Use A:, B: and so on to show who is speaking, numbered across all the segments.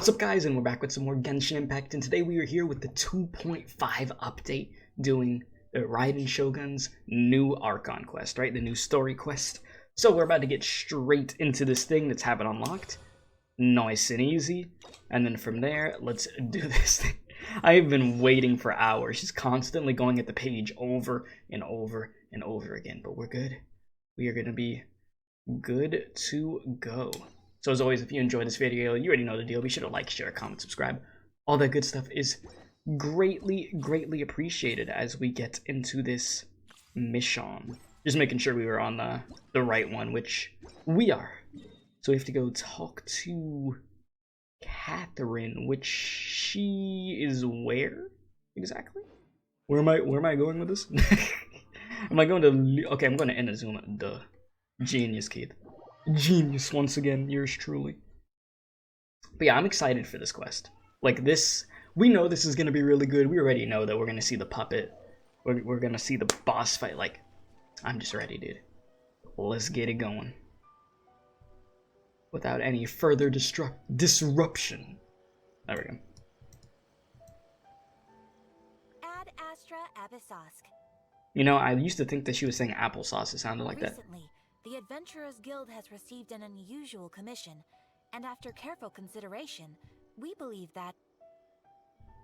A: What's up, guys, and we're back with some more Genshin Impact, and today we are here with the 2.5 update doing the Raiden Shogun's new Archon quest, right? The new story quest. So we're about to get straight into this thing. Let's have it unlocked. Nice and easy. And then from there, let's do this thing. I've been waiting for hours, just constantly going at the page over and over and over again, but we're good. We are going to be good to go. So as always, if you enjoyed this video, you already know the deal. Be sure to like, share, comment, subscribe. All that good stuff is greatly, greatly appreciated as we get into this mission. Just making sure we were on the right one, which we are. So we have to go talk to Catherine, which she is where exactly? Where am I going with this? Am I going to? Okay, I'm going to Inazuma. Duh. Genius, Keith. Genius once again, yours truly. But yeah, I'm excited for this quest. Like this, we know this is gonna be really good. We already know that we're gonna see the puppet. We're gonna see the boss fight. Like, I'm just ready, dude. Let's get it going. Without any further disruption. There we go.
B: Ad Astra Abyssosque.
A: You know, I used to think that she was saying applesauce. It sounded like that.
B: Recently, the Adventurers Guild has received an unusual commission, and after careful consideration, we believe that...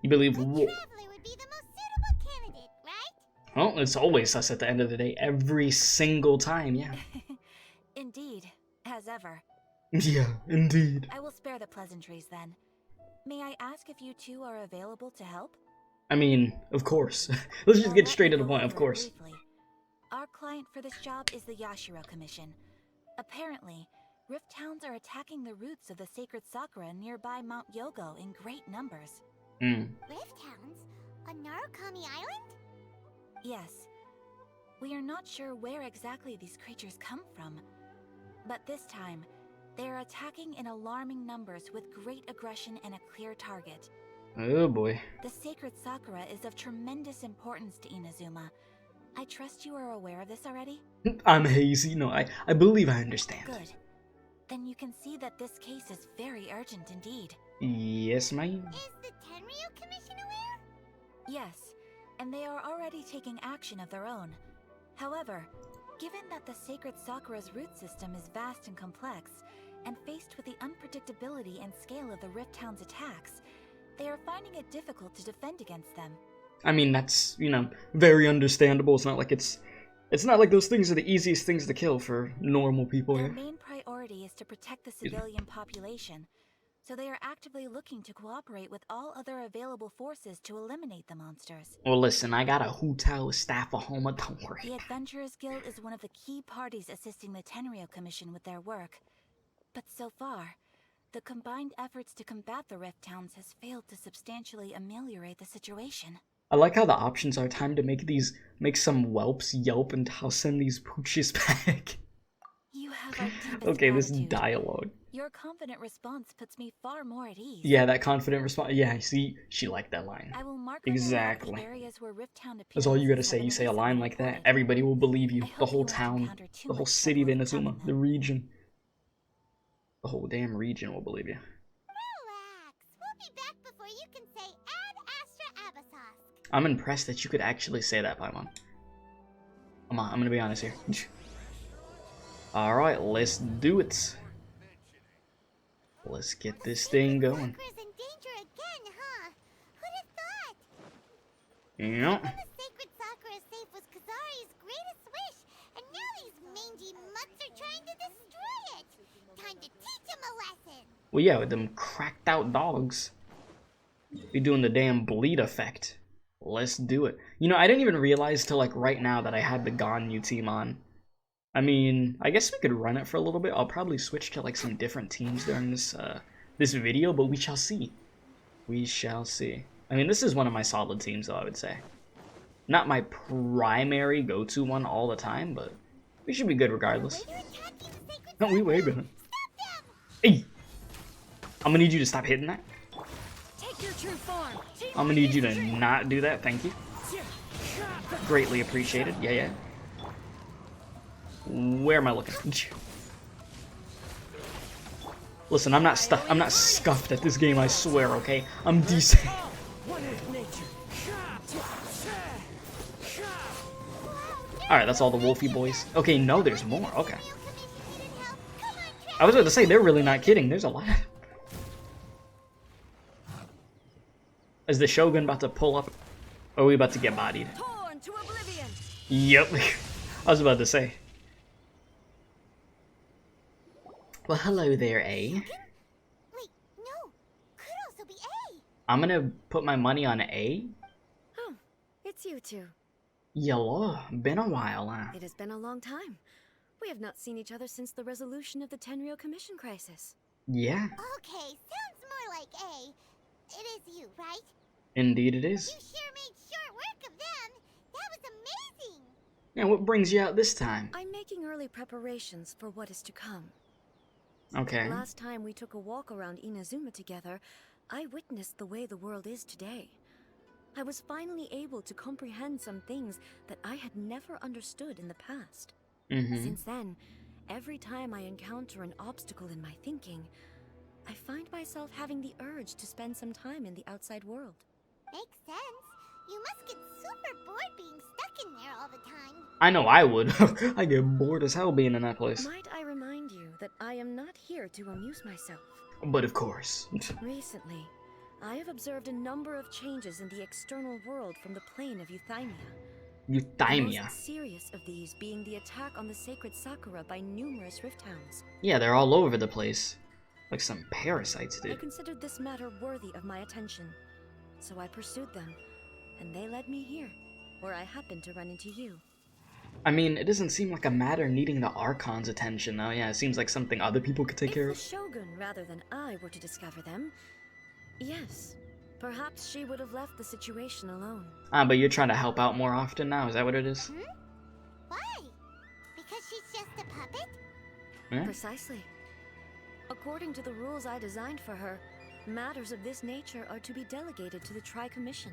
A: You believe
C: what?
A: what?
C: Traveler would be the most suitable candidate, right?
A: Well, it's always us at the end of the day, every single time, yeah.
B: Indeed, as ever.
A: Yeah, indeed.
B: I will spare the pleasantries then. May I ask if you two are available to help?
A: I mean, of course. Let's just get straight to the point, of course.
B: Briefly. Our client for this job is the Yashiro Commission. Apparently, Rift Towns are attacking the roots of the sacred Sakura nearby Mount Yogo in great numbers.
C: Rift Towns? On Narukami Island?
B: Yes. We are not sure where exactly these creatures come from. But this time, they are attacking in alarming numbers with great aggression and a clear target.
A: Oh boy.
B: The sacred Sakura is of tremendous importance to Inazuma. I trust you are aware of this already?
A: I'm hazy. No, I believe I understand.
B: Good. Then you can see that this case is very urgent indeed.
A: Yes, ma'am.
C: Is the Tenryu Commission aware?
B: Yes, and they are already taking action of their own. However, given that the sacred Sakura's root system is vast and complex, and faced with the unpredictability and scale of the Rift Town's attacks, they are finding it difficult to defend against them.
A: I mean, that's, you know, very understandable. It's not like it's not like those things are the easiest things to kill for normal people
B: Their
A: here.
B: main priority is to protect the civilian population, so they are actively looking to cooperate with all other available forces to eliminate the monsters.
A: Well, listen, I got a hotel staff of Homa, don't worry.
B: The Adventurers Guild is one of the key parties assisting the Tenryu Commission with their work. But so far, the combined efforts to combat the Rift Towns has failed to substantially ameliorate the situation.
A: I like how the options are time to make some whelps yelp and I'll send these pooches back.
B: You have our deepest
A: Okay, this
B: gratitude.
A: dialogue.
B: Your confident response puts me far more at ease.
A: Yeah, that confident response. Yeah, see, she liked that line.
B: I will mark
A: Exactly.
B: the areas where Rift Town
A: That's all you gotta
B: appearances
A: say.
B: have
A: You
B: been
A: say a line
B: recently
A: like that,
B: reported.
A: everybody will believe you.
B: I
A: The
B: hope
A: whole
B: you won't
A: town,
B: encounter too
A: the whole
B: much
A: city of
B: trouble
A: Inazuma,
B: overcoming
A: the
B: them.
A: region. The whole damn region will believe you.
C: Relax. We'll be back before you can say Ad Astra Abyssosque.
A: I'm impressed that you could actually say that, Paimon. Come on, I'm gonna be honest here. Alright, let's do it. Let's get this thing going.
C: Sakura's in danger again, huh? Who'd have thought?
A: Yeah.
C: The sacred Sakura safe was Kazari's greatest wish, and now these mangy mutts are trying to destroy it. Time to teach him a lesson.
A: Well, yeah, with them cracked out dogs. Be doing the damn bleed effect. Let's do it. You know, I didn't even realize till like right now that I had the Ganyu team on. I mean, I guess we could run it for a little bit. I'll probably switch to like some different teams during this this video, but we shall see. We shall see. I mean, this is one of my solid teams, though, I would say. Not my primary go-to one all the time, but we should be good regardless. No, we way better. Hey! I'm gonna need you to stop hitting that.
B: Take your true form.
A: I'm gonna need you to not do that, thank you. Greatly appreciated, yeah. Where am I looking? Listen, I'm not scuffed at this game, I swear, okay? I'm decent. Alright, that's all the Wolfie boys. Okay, no, there's more. Okay. I was about to say, they're really not kidding. There's a lot. Is the Shogun about to pull up? Or are we about to get bodied? Yep. I was about to say. Well, hello there, A.
C: Wait, no. Could also be A.
A: I'm gonna put my money on A.
D: Oh, it's you two.
A: Yellow. Been a while, huh?
D: It has been a long time. We have not seen each other since the resolution of the Tenryou Commission crisis.
A: Yeah.
C: Okay, sounds more like A. It is you, right?
A: Indeed it is.
C: You sure made short work of them. That was amazing.
A: And what brings you out this time?
D: I'm making early preparations for what is to come.
A: Okay.
D: Last time we took a walk around Inazuma together, I witnessed the way the world is today. I was finally able to comprehend some things that I had never understood in the past. Since then, every time I encounter an obstacle in my thinking, I find myself having the urge to spend some time in the outside world.
C: Makes sense. You must get super bored being stuck in there all the time.
A: I know I would. I get bored as hell being in that place.
D: Might I remind you that I am not here to amuse myself.
A: But of course.
D: Recently, I have observed a number of changes in the external world from the plane of Euthymia. The
A: Euthymia.
D: most serious of these being the attack on the sacred Sakura by numerous rift hounds.
A: Yeah, they're all over the place. Like some parasites
D: I
A: did.
D: considered this matter worthy of my attention, so I pursued them, and they led me here, where I happened to run into you.
A: I mean, it doesn't seem like a matter needing the Archon's attention, though. Yeah, it seems like something other people could take care
D: If
A: of.
D: the Shogun, rather than I, were to discover them, yes, perhaps she would have left the situation alone.
A: Ah, but you're trying to help out more often now? Is that what it is?
C: Why? Because she's just a puppet?
A: Yeah?
D: Precisely. According to the rules I designed for her, matters of this nature are to be delegated to the Tri-Commission.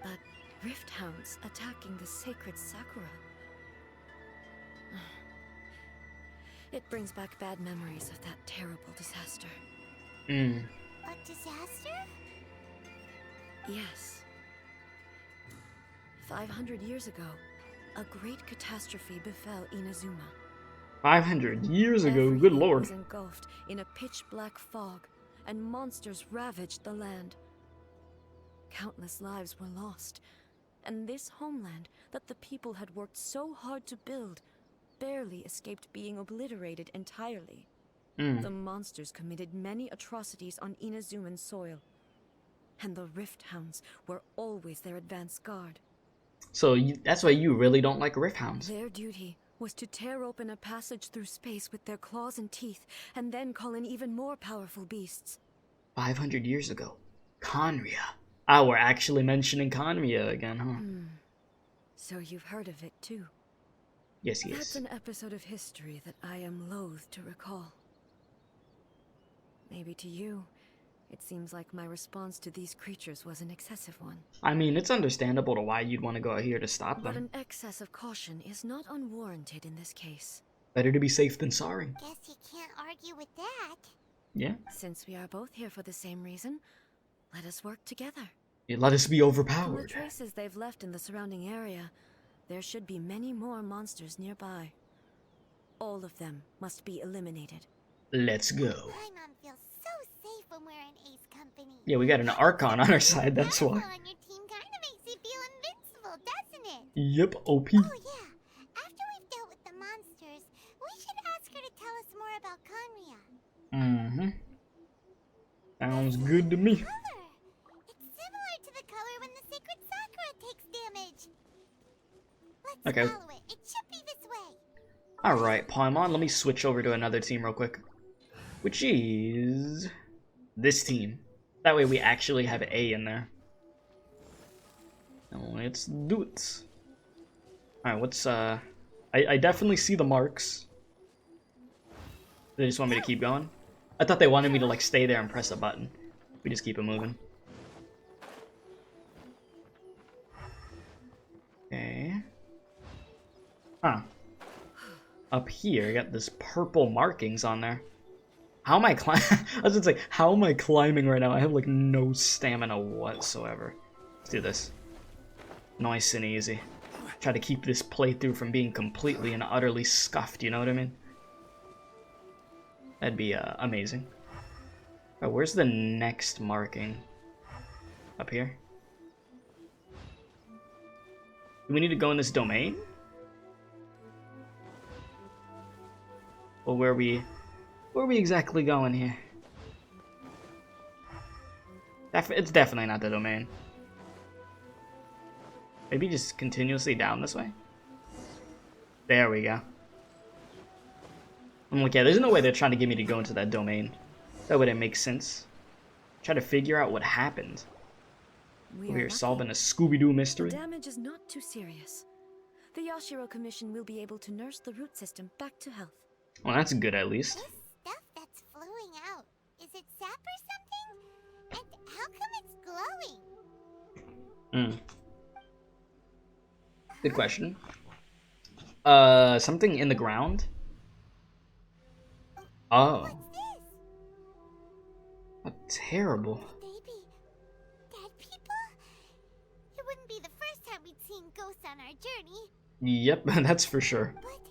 D: But rift hounds attacking the sacred Sakura... It brings back bad memories of that terrible disaster.
A: Mm.
C: A disaster?
D: Yes. 500 years ago, a great catastrophe befell Inazuma.
A: 500 years ago, good
D: Everything
A: lord.
D: was engulfed in a pitch-black fog, and monsters ravaged the land. Countless lives were lost, and this homeland that the people had worked so hard to build barely escaped being obliterated entirely. The monsters committed many atrocities on Inazuman soil, and the rift hounds were always their advance guard.
A: So that's why you really don't like rift hounds.
D: Their duty was to tear open a passage through space with their claws and teeth, and then call in even more powerful beasts.
A: 500 years ago. Conria. Ah, we're actually mentioning Conria again, huh?
D: So you've heard of it too.
A: Yes,
D: That's
A: yes.
D: an episode of history that I am loath to recall. Maybe to you, it seems like my response to these creatures was an excessive one.
A: I mean, it's understandable to why you'd want to go out here to stop
D: But
A: them.
D: an excess of caution is not unwarranted in this case.
A: Better to be safe than sorry.
C: Guess you can't argue with that.
A: Yeah?
D: Since we are both here for the same reason, let us work together.
A: You let us be
D: From the
A: overpowered.
D: traces they've left in the surrounding area, there should be many more monsters nearby. All of them must be eliminated.
A: Let's go.
C: My mom feels so safe when we're in Ace company.
A: Yeah, we got an Archon on our side, that's why.
C: Having her on your team kind of makes you feel invincible, doesn't it?
A: Yep, OP.
C: Oh yeah. After we've dealt with the monsters, we should ask her to tell us more about Conria.
A: Mm-hmm. Sounds good to me.
C: Color. It's similar to the color when the sacred Sakura takes damage. Let's
A: Okay.
C: follow it. It should be this way.
A: Alright, Paimon, let me switch over to another team real quick. Which is... this team. That way we actually have A in there. Let's do it. Alright, what's, I definitely see the marks. They just want me to keep going? I thought they wanted me to, like, stay there and press a button. We just keep it moving. Okay. Huh. Up here, I got this purple markings on there. How am I climbing? I was just like, how am I climbing right now? I have like no stamina whatsoever. Let's do this. Nice and easy. Try to keep this playthrough from being completely and utterly scuffed, you know what I mean? That'd be amazing. Oh, where's the next marking? Up here? Do we need to go in this domain? Well, where are we exactly going here? It's definitely not the domain. Maybe just continuously down this way? There we go. I'm like, yeah, there's no way they're trying to get me to go into that domain. That wouldn't make sense. Try to figure out what happened. We're solving a Scooby-Doo mystery.
D: The damage is not too serious. The Yashiro Commission will be able to nurse the root system back to health.
A: Well, that's good at least.
C: This stuff that's flowing out, is it sap or something? And how come it's glowing?
A: Good question. Something in the ground? Oh.
C: What's this?
A: How terrible.
C: Baby, dead people? It wouldn't be the first time we'd seen ghosts on our journey.
A: Yep, that's for sure.
C: But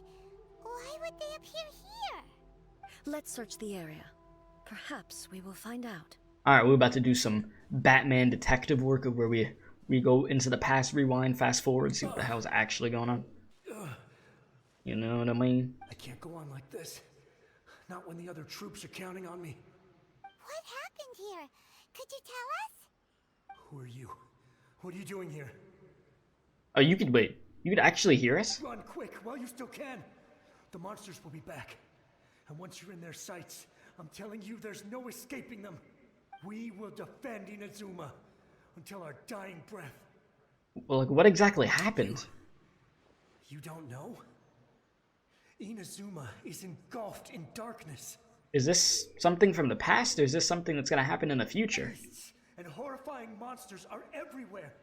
C: why would they appear here?
D: Let's search the area. Perhaps we will find out.
A: Alright, we're about to do some Batman detective work of where we go into the past, rewind, fast forward, see what the hell's actually going on. You know what I mean?
E: I can't go on like this. Not when the other troops are counting on me.
C: What happened here? Could you tell us?
E: Who are you? What are you doing here?
A: Oh, you could wait. You could actually hear us?
E: Run quick while you still can. The monsters will be back. And once you're in their sights, I'm telling you there's no escaping them. We will defend Inazuma until our dying breath.
A: Well, like, what exactly happened?
E: You don't know? Inazuma is engulfed in darkness.
A: Is this something from the past, or is this something that's gonna happen in the future?
E: Beasts and horrifying monsters are everywhere.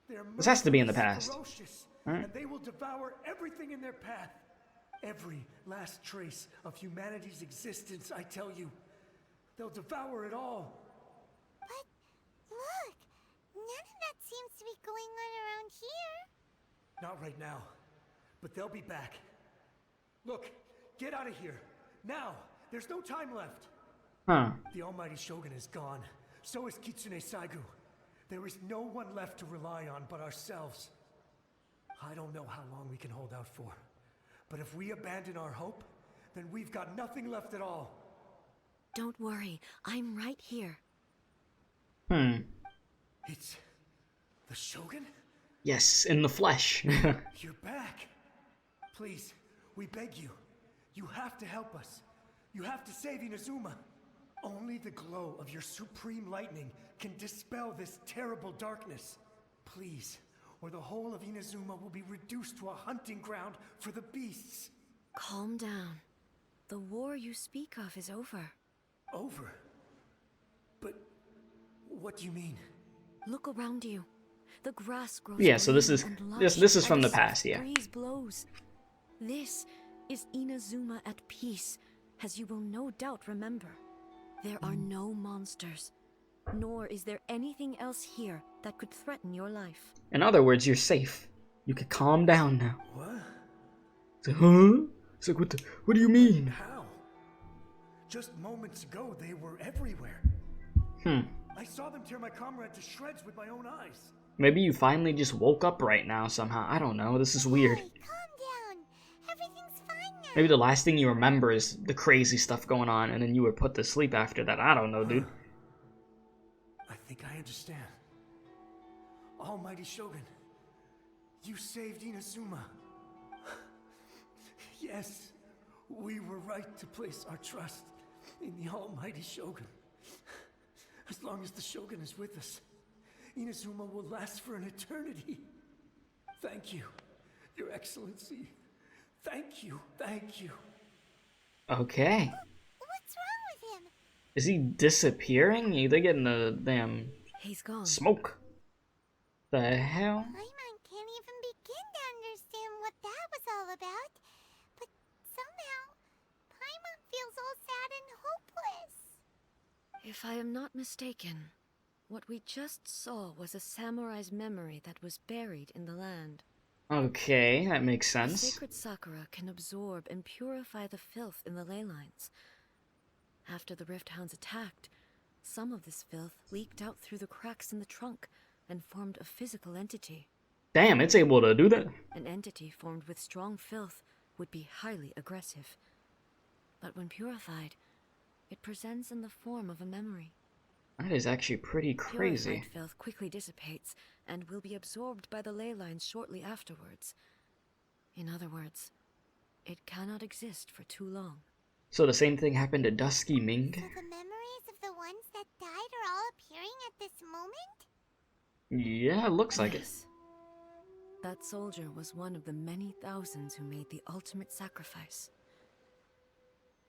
E: They're
A: This has to be in the
E: merciless,
A: past.
E: ferocious,
A: Alright.
E: and they will devour everything in their path. Every last trace of humanity's existence, I tell you. They'll devour it all.
C: But look, none of that seems to be going on around here.
E: Not right now, but they'll be back. Look, get out of here. Now, there's no time left.
A: Huh.
E: The almighty Shogun is gone. So is Kitsune Saigu. There is no one left to rely on but ourselves. I don't know how long we can hold out for. But if we abandon our hope, then we've got nothing left at all.
D: Don't worry, I'm right here.
E: It's the Shogun?
A: Yes, in the flesh.
E: You're back. Please, we beg you. You have to help us. You have to save Inazuma. Only the glow of your supreme lightning can dispel this terrible darkness. Please, or the whole of Inazuma will be reduced to a hunting ground for the beasts.
D: Calm down. The war you speak of is over.
E: Over? But what do you mean?
D: Look around you. The grass grows
A: Yeah, so this
D: green
A: is-
D: and lush,
A: this is
D: and
A: from the
D: a soft
A: past, yeah.
D: breeze blows. This is Inazuma at peace, as you will no doubt remember. There are no monsters, nor is there anything else here that could threaten your life.
A: In other words, you're safe. You could calm down now.
E: What?
A: It's like, huh? It's like, what do you mean?
E: How? Just moments ago, they were everywhere. I saw them tear my comrade to shreds with my own eyes.
A: Maybe you finally just woke up right now somehow. I don't know. This is weird.
C: Hey, calm down. Everything's fine now.
A: Maybe the last thing you remember is the crazy stuff going on, and then you were put to sleep after that. I don't know, dude.
E: I think I understand. Almighty Shogun, you saved Inazuma. Yes, we were right to place our trust in the Almighty Shogun. As long as the Shogun is with us, Inazuma will last for an eternity. Thank you, Your Excellency. Thank you, thank you.
A: Okay.
C: What's wrong with him?
A: Is he disappearing? They're getting the damn
D: He's gone.
A: smoke. The hell?
C: My mind can't even begin to understand what that was all about. But somehow, Paimon feels all sad and hopeless.
D: If I am not mistaken, what we just saw was a samurai's memory that was buried in the land.
A: Okay, that makes
D: The
A: sense.
D: sacred Sakura can absorb and purify the filth in the ley lines. After the Rift Hounds attacked, some of this filth leaked out through the cracks in the trunk and formed a physical entity.
A: Damn, it's able to do that.
D: An entity formed with strong filth would be highly aggressive. But when purified, it presents in the form of a memory.
A: That is actually pretty crazy.
D: Purified filth quickly dissipates and will be absorbed by the ley lines shortly afterwards. In other words, it cannot exist for too long.
A: So the same thing happened to Dusky Ming?
C: So the memories of the ones that died are all appearing at this moment?
A: Yeah, it looks like it.
D: Yes. That soldier was one of the many thousands who made the ultimate sacrifice.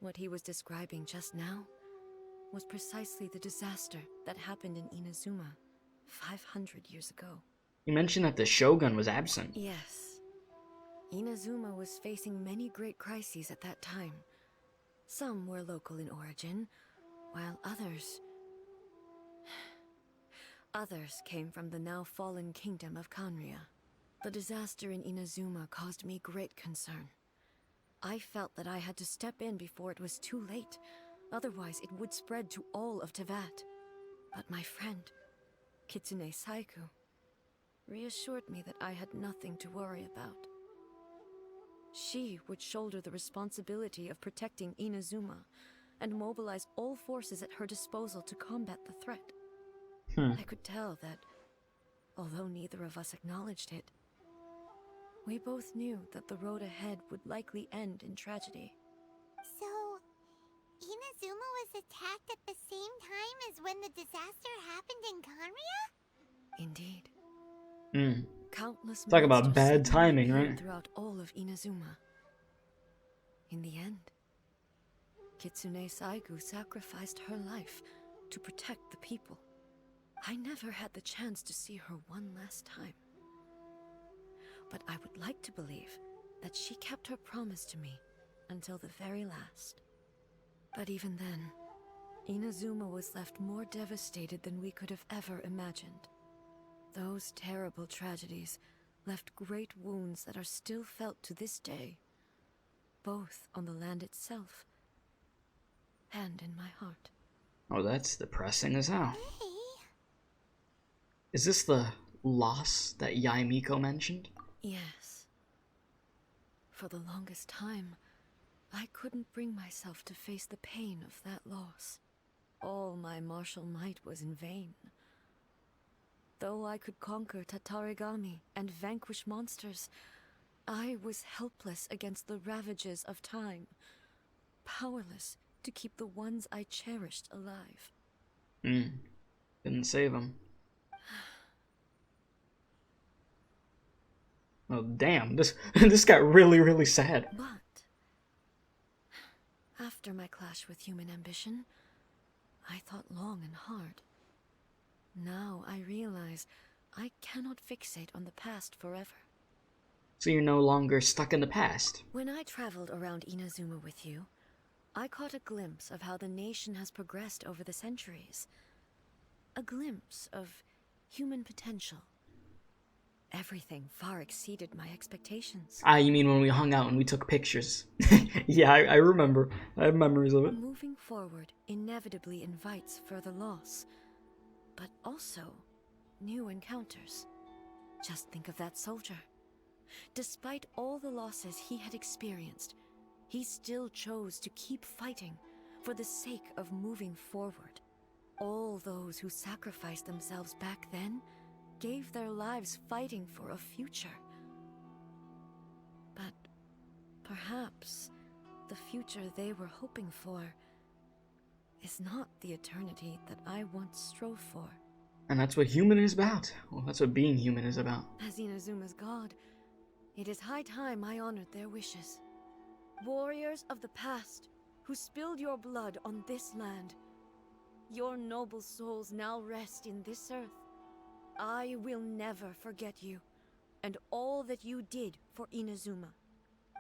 D: What he was describing just now was precisely the disaster that happened in Inazuma 500 years ago.
A: You mentioned that the Shogun was absent.
D: Yes. Inazuma was facing many great crises at that time. Some were local in origin, while others came from the now fallen kingdom of Kanria. The disaster in Inazuma caused me great concern. I felt that I had to step in before it was too late, otherwise it would spread to all of Teyvat. But my friend, Kitsune Saiku, reassured me that I had nothing to worry about. She would shoulder the responsibility of protecting Inazuma and mobilize all forces at her disposal to combat the threat. I could tell that, although neither of us acknowledged it, we both knew that the road ahead would likely end in tragedy.
C: So, Inazuma was attacked at the same time as when the disaster happened in Kanria?
D: Indeed. Countless
A: Talk about
D: monsters
A: bad
D: suddenly
A: timing,
D: appeared
A: right?
D: throughout all of Inazuma. In the end, Kitsune Saigu sacrificed her life to protect the people. I never had the chance to see her one last time. But I would like to believe that she kept her promise to me until the very last. But even then, Inazuma was left more devastated than we could have ever imagined. Those terrible tragedies left great wounds that are still felt to this day, both on the land itself and in my heart.
A: Oh, that's depressing as hell.
C: Hey,
A: Is this the loss that Yaimiko mentioned?
D: Yes. For the longest time, I couldn't bring myself to face the pain of that loss. All my martial might was in vain. Though I could conquer Tatarigami and vanquish monsters, I was helpless against the ravages of time, powerless to keep the ones I cherished alive.
A: Couldn't save him. Oh damn, this got really sad.
D: But after my clash with human ambition, I thought long and hard. Now I realize I cannot fixate on the past forever.
A: So you're no longer stuck in the past.
D: When I traveled around Inazuma with you, I caught a glimpse of how the nation has progressed over the centuries. A glimpse of human potential. Everything far exceeded my expectations.
A: Ah, you mean when we hung out and we took pictures? Yeah, I remember. I have memories of it.
D: Moving forward inevitably invites further loss, but also new encounters. Just think of that soldier. Despite all the losses he had experienced, he still chose to keep fighting for the sake of moving forward. All those who sacrificed themselves back then gave their lives fighting for a future. But perhaps the future they were hoping for is not the eternity that I once strove for.
A: And that's what human is about. Well, that's what being human is about.
D: As Inazuma's god, it is high time I honored their wishes. Warriors of the past, who spilled your blood on this land, your noble souls now rest in this earth. I will never forget you, and all that you did for Inazuma.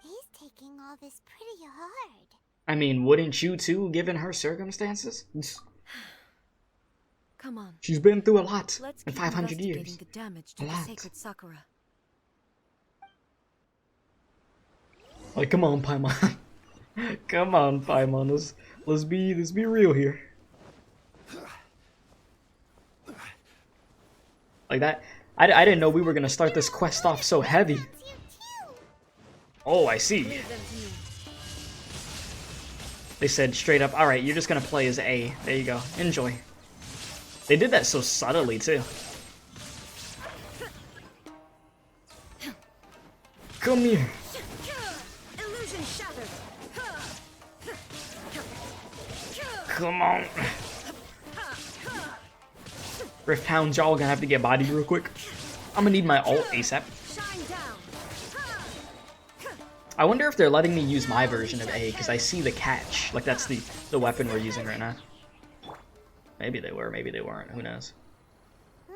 C: he's taking all this pretty hard.
A: I mean, wouldn't you too, given her circumstances?
D: Come on.
A: She's been through a lot
D: Let's
A: in
D: keep
A: 500
D: investigating
A: years.
D: the damage
A: A
D: to the
A: lot.
D: sacred Sakura.
A: Like, come on, Paimon. Come on, Paimon. Let's be real here. Like that. I didn't know we were gonna start this quest off so heavy. Oh, I see.
D: Leave them to me.
A: They said straight up, alright, you're just gonna play as A. There you go. Enjoy. They did that so subtly, too. Come here.
D: Illusion shattered.
A: Come on. Rift Hounds, y'all gonna have to get bodied real quick. I'm gonna need my ult ASAP.
D: Shine down.
A: I wonder if they're letting me use my version of A, because I see the catch. Like, that's the weapon we're using right now. Maybe they were, maybe they weren't. Who knows?
C: Huh?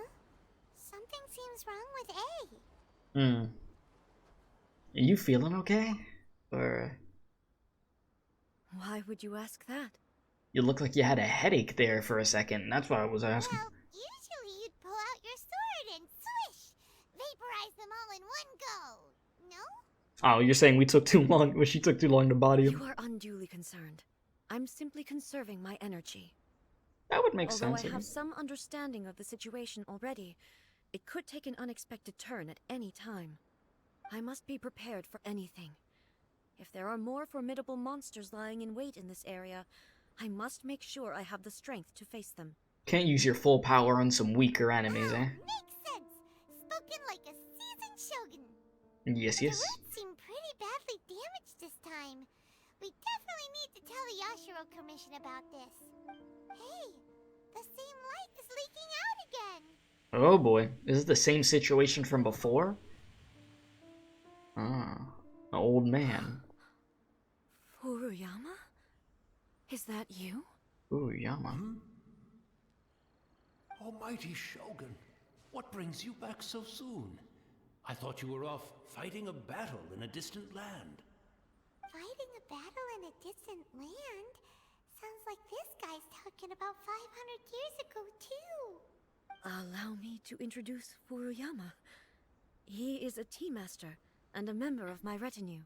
C: Something seems wrong with A.
A: Hmm. Are you feeling okay? Or...
D: Why would you ask that?
A: You look like you had a headache there for a second. That's why I was asking.
C: Well, usually you'd pull out your sword and swish! Vaporize them all in one go! No?
A: Oh, you're saying we took too long? Well, she took too long to body him?
D: You are unduly concerned. I'm simply conserving my energy.
A: That would make
D: Although
A: sense.
D: I have some understanding of the situation already, it could take an unexpected turn at any time. I must be prepared for anything. If there are more formidable monsters lying in wait in this area, I must make sure I have the strength to face them.
A: Can't use your full power on some weaker enemies, eh?
C: Makes sense! Spoken like a seasoned shogun.
A: Yes,
C: The
A: yes.
C: roots seem pretty badly damaged this time. We definitely need to tell the Yashiro Commission about this. Hey, the same light is leaking out again.
A: Oh boy, is it the same situation from before? Ah, an old man.
D: Furuyama? Is that you?
A: Ooh, Yama.
F: Almighty Shogun, what brings you back so soon? I thought you were off fighting a battle in a distant land.
C: Fighting a battle in a distant land? Sounds like this guy's talking about 500 years ago, too.
D: Allow me to introduce Furuyama. He is a tea master and a member of my retinue.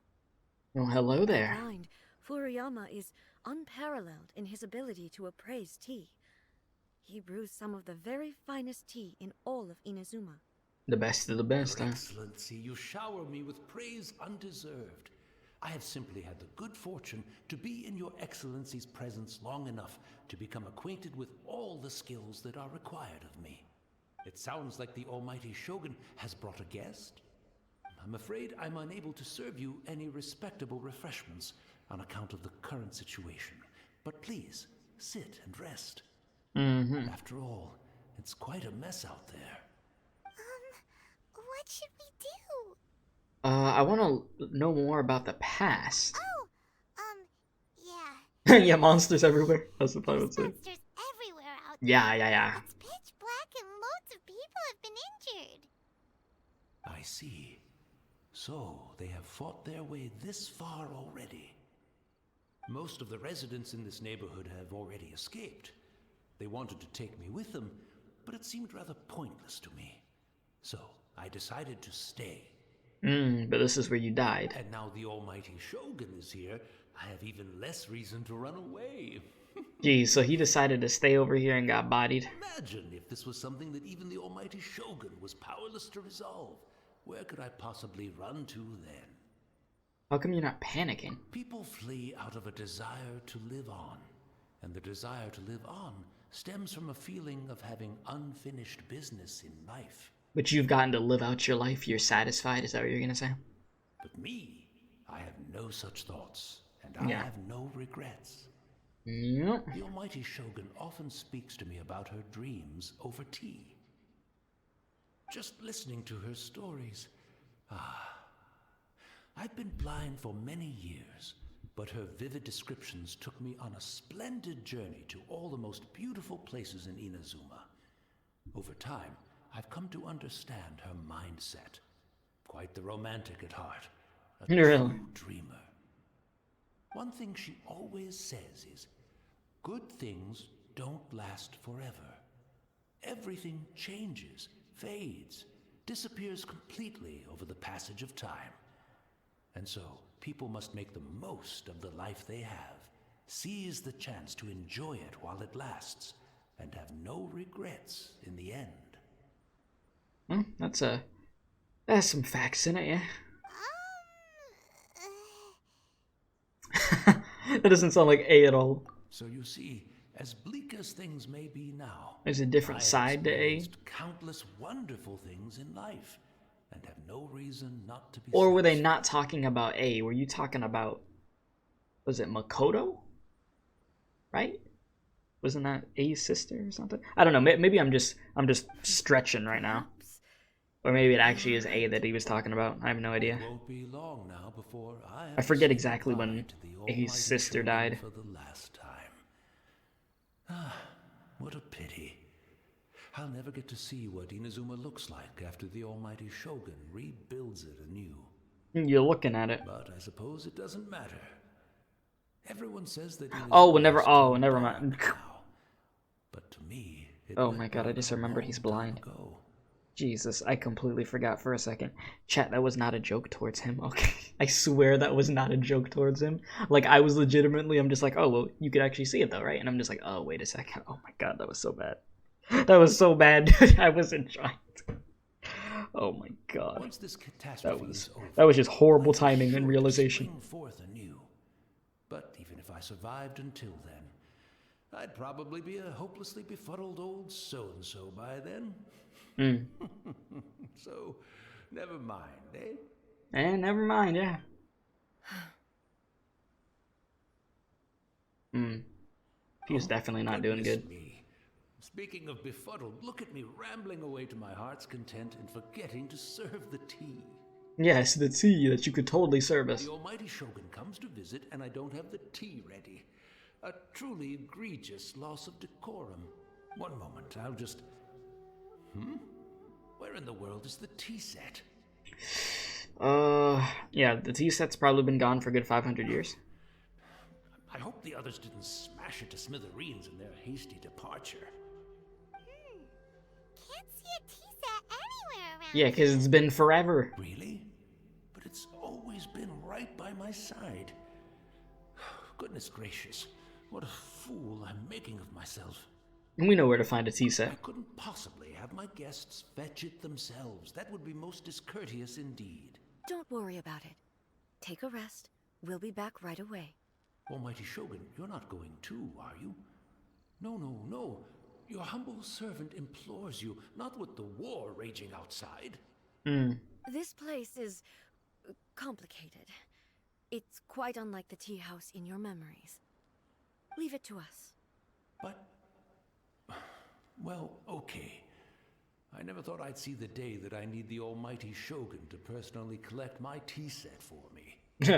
A: Well, hello there.
D: Blind, Furuyama is unparalleled in his ability to appraise tea. He brews some of the very finest tea in all of Inazuma.
A: The best of the best,
F: Your
A: huh?
F: Excellency, you shower me with praise undeserved. I have simply had the good fortune to be in your Excellency's presence long enough to become acquainted with all the skills that are required of me. It sounds like the Almighty Shogun has brought a guest. I'm afraid I'm unable to serve you any respectable refreshments on account of the current situation. But please, sit and rest. After all, it's quite a mess out there.
C: What should we do?
A: I want to know more about the past.
C: Oh, yeah.
A: Yeah, monsters everywhere. That's what I would
C: There's
A: say.
C: monsters everywhere out there.
A: Yeah.
C: It's pitch black and loads of people have been injured.
F: I see. So, they have fought their way this far already. Most of the residents in this neighborhood have already escaped. They wanted to take me with them, but it seemed rather pointless to me. So, I decided to stay.
A: But this is where you died.
F: And now the Almighty Shogun is here, I have even less reason to run away.
A: Geez, so he decided to stay over here and got bodied.
F: Imagine if this was something that even the Almighty Shogun was powerless to resolve. Where could I possibly run to then?
A: How come you're not panicking?
F: People flee out of a desire to live on. And the desire to live on stems from a feeling of having unfinished business in life.
A: But you've gotten to live out your life, you're satisfied, is that what you're gonna say?
F: But me, I have no such thoughts, and I have no regrets.
A: Yep.
F: The Almighty Shogun often speaks to me about her dreams over tea. Just listening to her stories, I've been blind for many years, but her vivid descriptions took me on a splendid journey to all the most beautiful places in Inazuma. Over time, I've come to understand her mindset. Quite the romantic at heart. A
A: Really?
F: true dreamer. One thing she always says is, good things don't last forever. everything changes, fades, disappears completely over the passage of time. And so, people must make the most of the life they have, seize the chance to enjoy it while it lasts, and have no regrets in the end.
A: That's some facts in it, yeah. That doesn't sound like A at all.
F: So you see, as bleak as things may be now,
A: There's a different
F: I have
A: side to A.
F: experienced countless wonderful things in life, and have no reason not to be.
A: Or were they
F: satisfied.
A: not talking about A? Were you talking about, was it Makoto? Right? Wasn't that A's sister or something? I don't know. Maybe I'm just stretching right now. Or maybe it actually is A that he was talking about. I have no idea.
F: It won't be long now before
A: I forget
F: say
A: exactly when
F: goodbye to the almighty
A: A's sister
F: Shogun
A: died.
F: for the last time. Ah, what a pity. I'll never get to see what Inazuma looks like after the almighty Shogun rebuilds it anew.
A: You're looking at it.
F: But I suppose it doesn't matter. Everyone says that
A: Oh,
F: Inazuma
A: never.
F: is
A: Oh,
F: too
A: never
F: dark
A: mind.
F: now. But to me, it
A: Oh
F: went
A: my god! I
F: right
A: just
F: a
A: remembered he's
F: long time
A: blind.
F: ago.
A: Jesus, I completely forgot for a second. Chat, that was not a joke towards him. Okay, I swear that was not a joke towards him. Like, I was legitimately, I'm just like, oh, well, you could actually see it though, right? And I'm just like, oh, wait a second. Oh my god, that was so bad. That was so bad. I wasn't trying to. Oh my god.
F: Once this catastrophe is over,
A: That was just horrible
F: I'm
A: timing
F: sure
A: and
F: to
A: realization.
F: spring forth anew. But even if I survived until then, I'd probably be a hopelessly befuddled old so-and-so by then. So, never mind, eh?
A: Never mind, yeah. He's definitely not doing
F: Goodness
A: good.
F: me. Speaking of befuddled, look at me rambling away to my heart's content and forgetting to serve the tea.
A: Yes, the tea that you could totally serve us.
F: The almighty Shogun comes to visit and I don't have the tea ready. A truly egregious loss of decorum. One moment, I'll just... Where in the world is the tea set?
A: Yeah, the tea set's probably been gone for a good 500 years.
F: I hope the others didn't smash it to smithereens in their hasty departure.
C: Can't see a tea set anywhere around.
A: Yeah, because it's been forever.
F: Really? But it's always been right by my side. Goodness gracious, what a fool I'm making of myself.
A: And we know where to find a tea
F: I
A: set.
F: couldn't possibly have my guests fetch it themselves. That would be most discourteous indeed.
D: Don't worry about it. Take a rest. We'll be back right away.
F: Almighty Shogun, you're not going too, are you? No, no, no. Your humble servant implores you, not with the war raging outside.
D: This place is complicated. It's quite unlike the tea house in your memories. Leave it to us.
F: But... well, okay. I never thought I'd see the day that I need the almighty Shogun to personally collect my tea set for me.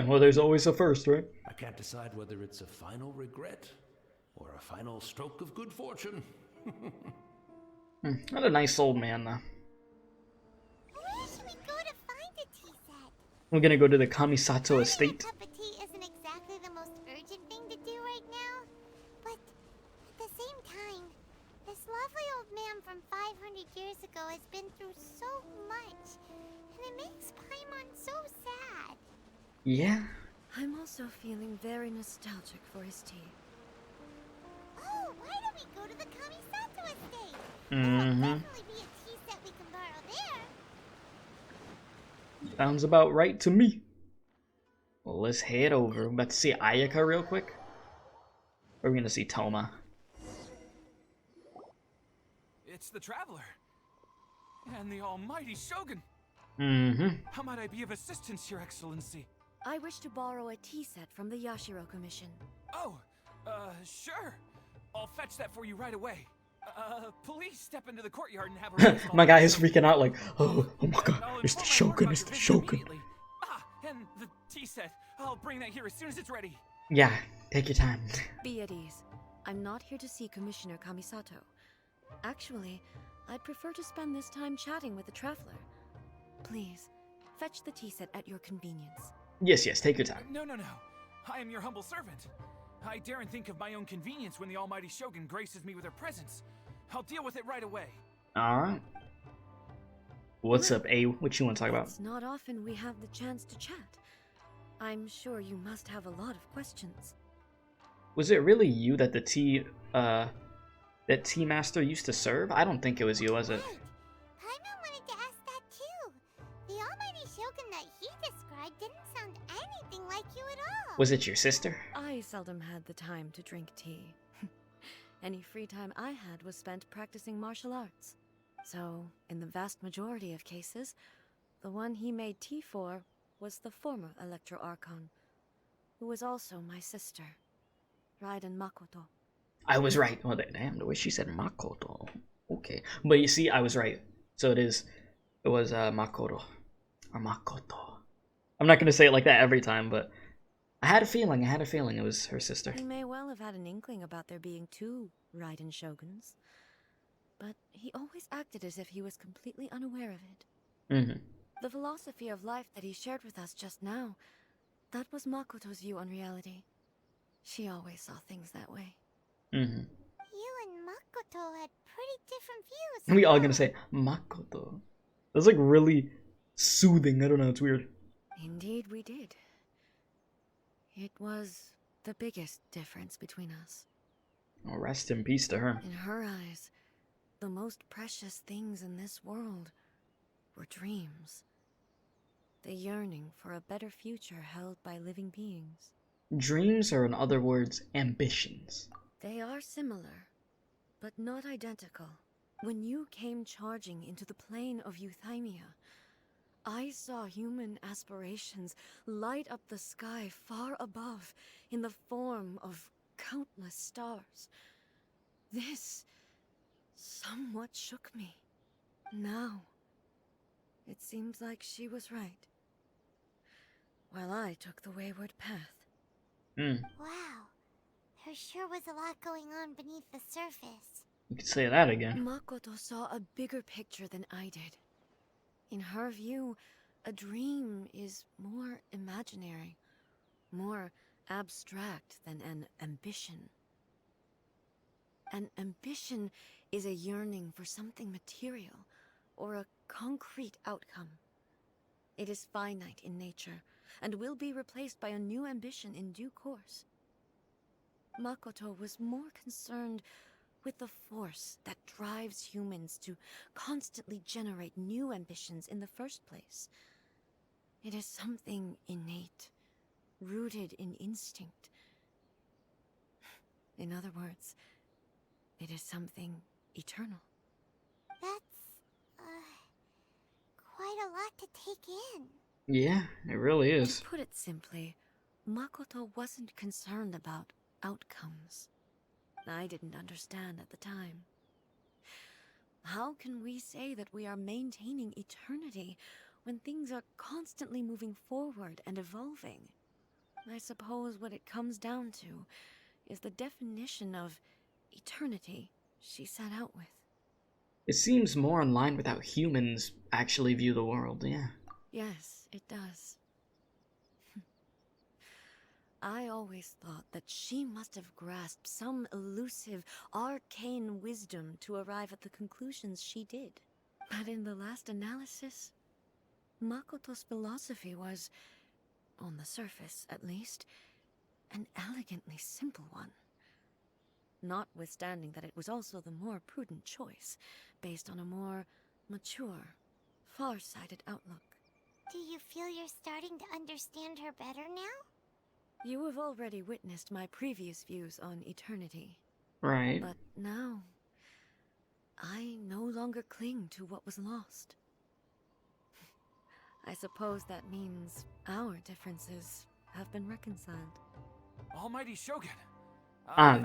A: Well, there's always a first, right?
F: I can't decide whether it's a final regret or a final stroke of good fortune.
A: Not a nice old man, though.
C: Where should we go to find a tea set?
A: We're gonna go to the Kamisato estate.
C: A cup of tea isn't exactly the most urgent thing to do right now, but at the same time, this lovely old man from 500 years ago has been through so much, and it makes Paimon so sad.
A: Yeah?
D: I'm also feeling very nostalgic for his tea.
C: Oh, why don't we go to the Kamisato estate?
A: Mm-hmm.
C: There'll definitely be a tea set we can borrow there.
A: Sounds about right to me. Well, let's head over. We're about to see Ayaka real quick. Or we're gonna see Toma.
G: It's the Traveler. And the almighty Shogun. How might I be of assistance, Your Excellency?
D: I wish to borrow a tea set from the Yashiro Commission.
G: Oh, sure. I'll fetch that for you right away. Please step into the courtyard and have a rest.
A: My guy is freaking out like, oh my god,
G: I'll
A: it's the
G: inform my
A: Shogun,
G: lord
A: it's
G: about
A: the
G: your visit
A: Shogun.
G: immediately. And the tea set. I'll bring that here as soon as it's ready.
A: Yeah, take your time.
D: Be at ease. I'm not here to see Commissioner Kamisato. Actually, I'd prefer to spend this time chatting with the Traveler. Please, fetch the tea set at your convenience.
A: Yes, take your time.
G: No. I am your humble servant. I daren't think of my own convenience when the almighty Shogun graces me with her presence. I'll deal with it right away.
A: Alright. What's up, A? What you want to talk about?
D: It's not often we have the chance to chat. I'm sure you must have a lot of questions.
A: Was it really you that the that Tea Master used to serve? I don't think it was you, was it?
C: Right. Paimon wanted to ask that too. The almighty shogun that he described didn't sound anything like you at all.
A: Was it your sister?
D: I seldom had the time to drink tea. Any free time I had was spent practicing martial arts. So, in the vast majority of cases, the one he made tea for was the former Electro Archon, who was also my sister, Raiden Makoto.
A: I was right. Oh, damn, the way she said Makoto. Okay. But you see, I was right. So it was Makoto. Or Makoto. I'm not going to say it like that every time, but I had a feeling it was her sister.
D: He may well have had an inkling about there being two Raiden Shoguns, but he always acted as if he was completely unaware of it.
A: Mm-hmm.
D: The philosophy of life that he shared with us just now, that was Makoto's view on reality. She always saw things that way.
A: Mm-hmm.
C: You and Makoto had pretty different views.
A: We all gonna say Makoto. That's like really soothing. I don't know, it's weird.
D: Indeed we did. It was the biggest difference between us.
A: Oh, rest in peace to her.
D: In her eyes, the most precious things in this world were dreams. The yearning for a better future held by living beings.
A: Dreams are, in other words, ambitions.
D: They are similar, but not identical. When you came charging into the plane of Euthymia, I saw human aspirations light up the sky far above in the form of countless stars. This somewhat shook me. Now, it seems like she was right, while I took the wayward path.
C: Wow. There sure was a lot going on beneath the surface.
A: You could say that again.
D: Makoto saw a bigger picture than I did. In her view, a dream is more imaginary, more abstract than an ambition. An ambition is a yearning for something material, or a concrete outcome. It is finite in nature, and will be replaced by a new ambition in due course. Makoto was more concerned with the force that drives humans to constantly generate new ambitions in the first place. It is something innate, rooted in instinct. In other words, it is something eternal.
C: That's, quite a lot to take in.
A: Yeah, it really is.
D: To put it simply, Makoto wasn't concerned about outcomes. I didn't understand at the time. How can we say that we are maintaining eternity when things are constantly moving forward and evolving? I suppose what it comes down to is the definition of eternity she set out with.
A: It seems more in line with how humans actually view the world, yeah.
D: Yes, it does. I always thought that she must have grasped some elusive, arcane wisdom to arrive at the conclusions she did. But in the last analysis, Makoto's philosophy was, on the surface at least, an elegantly simple one. Notwithstanding that it was also the more prudent choice, based on a more mature, far-sighted outlook.
C: Do you feel you're starting to understand her better now?
D: You have already witnessed my previous views on eternity.
A: Right.
D: But now, I no longer cling to what was lost. I suppose that means our differences have been reconciled.
G: Almighty Shogun.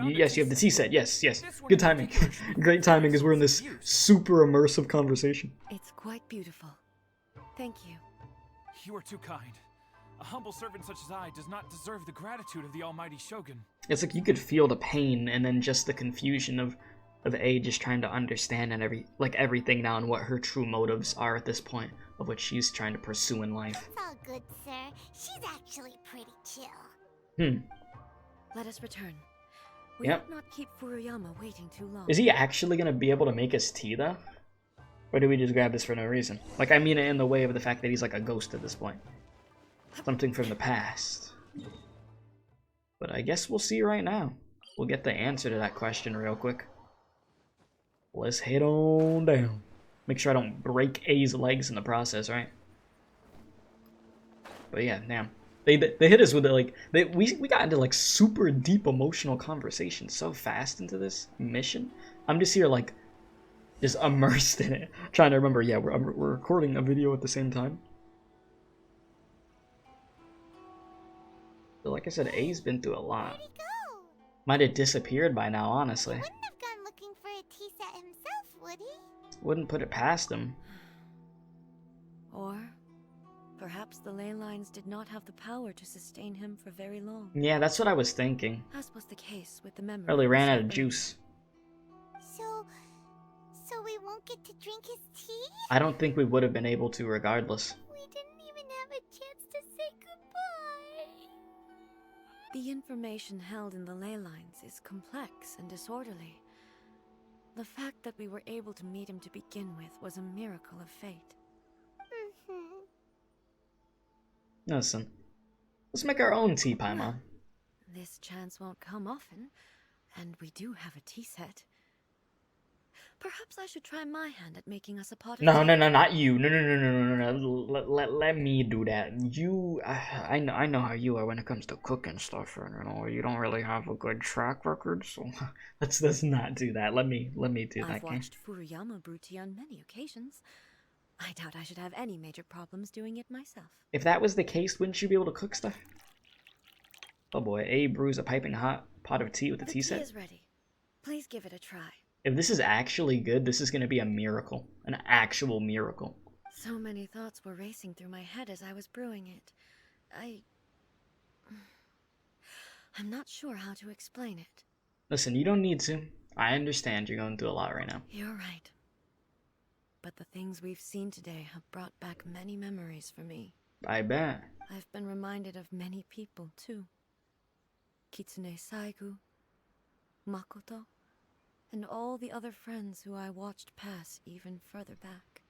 A: Yes, you have the tea set. Yes. Good timing. Great timing because we're in this super immersive conversation.
D: It's quite beautiful. Thank you.
G: You are too kind. A humble servant such as I does not deserve the gratitude of the Almighty Shogun.
A: It's like you could feel the pain and then just the confusion of A just trying to understand and everything now and what her true motives are at this point of what she's trying to pursue in life.
C: It's all good, sir. She's actually pretty chill.
D: Let us return. We
A: Yep.
D: ought not keep Furuyama waiting too long.
A: Is he actually gonna be able to make us tea though? Or did we just grab this for no reason? Like, I mean it in the way of the fact that he's like a ghost at this point. Something from the past. But I guess we'll see right now. We'll get the answer to that question real quick. Let's head on down. Make sure I don't break A's legs in the process, right? But yeah, damn. They hit us with it, like, we got into like super deep emotional conversation so fast into this mission. I'm just here like just immersed in it, trying to remember. Yeah, we're recording a video at the same time. But like I said, A's been through a lot.
C: Where'd he go?
A: Might have disappeared by now,
C: He
A: honestly.
C: wouldn't have gone looking for a tea set himself, would he?
A: Wouldn't put it past him.
D: Or perhaps the ley lines did not have the power to sustain him for very long.
A: Yeah, that's what I was thinking.
D: As was the case with the memory.
A: Really ran out of
D: Sakura.
A: juice.
C: So we won't get to drink his tea?
A: I don't think we would have been able to regardless.
C: We didn't even have a chance to say goodbye.
D: The information held in the ley lines is complex and disorderly. The fact that we were able to meet him to begin with was a miracle of fate.
A: Listen, let's make our own tea, Paimon.
D: This chance won't come often, and we do have a tea set. Perhaps I should try my hand at making us a pot of tea.
A: No, not you. No. Let me do that. You, I know how you are when it comes to cooking stuff, and you know you don't really have a good track record. So let's not do that. Let me do that.
D: I've watched Furuyama brew tea on many occasions. I doubt I should have any major problems doing it myself.
A: If that was the case, wouldn't you be able to cook stuff? Oh boy, A brews a piping hot pot of tea with a tea set.
D: The tea is ready. Please give it a try.
A: If this is actually good, this is going to be a miracle. An actual miracle.
D: So many thoughts were racing through my head as I was brewing it. I'm not sure how to explain it.
A: Listen, you don't need to. I understand you're going through a lot right now.
D: You're right. But the things we've seen today have brought back many memories for me.
A: I bet.
D: I've been reminded of many people, too. Kitsune Saigu, Makoto, and all the other friends who I watched pass even further back.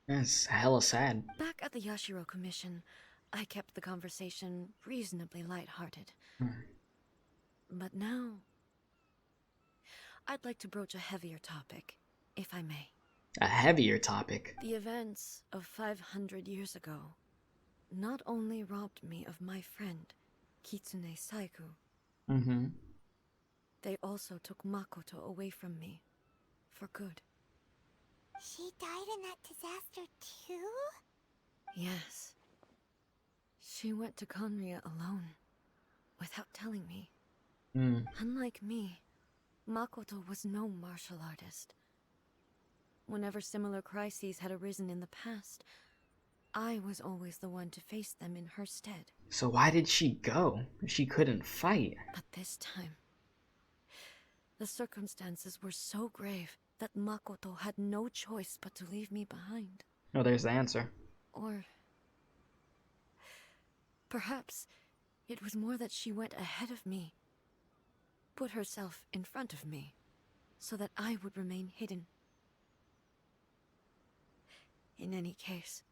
A: That's hella sad.
D: Back at the Yashiro Commission, I kept the conversation reasonably lighthearted. But now, I'd like to broach a heavier topic, if I may.
A: A heavier topic.
D: The events of 500 years ago not only robbed me of my friend, Kitsune Saigu, they also took Makoto away from me, for good.
C: She died in that disaster too?
D: Yes. She went to Conria alone, without telling me. Unlike me, Makoto was no martial artist. Whenever similar crises had arisen in the past, I was always the one to face them in her stead.
A: So why did she go? She couldn't fight.
D: But this time, the circumstances were so grave that Makoto had no choice but to leave me behind.
A: Oh, there's the answer.
D: Or perhaps it was more that she went ahead of me, put herself in front of me, so that I would remain hidden. In any case,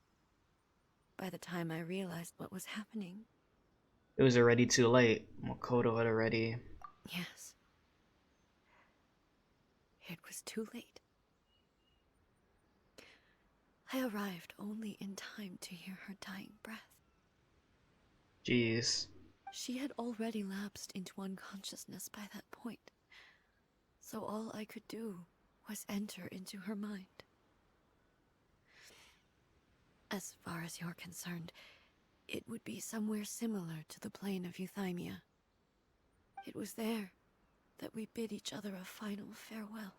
D: by the time I realized what was happening...
A: It was already too late. Makoto had already...
D: Yes. It was too late. I arrived only in time to hear her dying breath.
A: Jeez.
D: She had already lapsed into unconsciousness by that point, so all I could do was enter into her mind. As far as you're concerned, it would be somewhere similar to the plane of Euthymia. It was there that we bid each other a final farewell.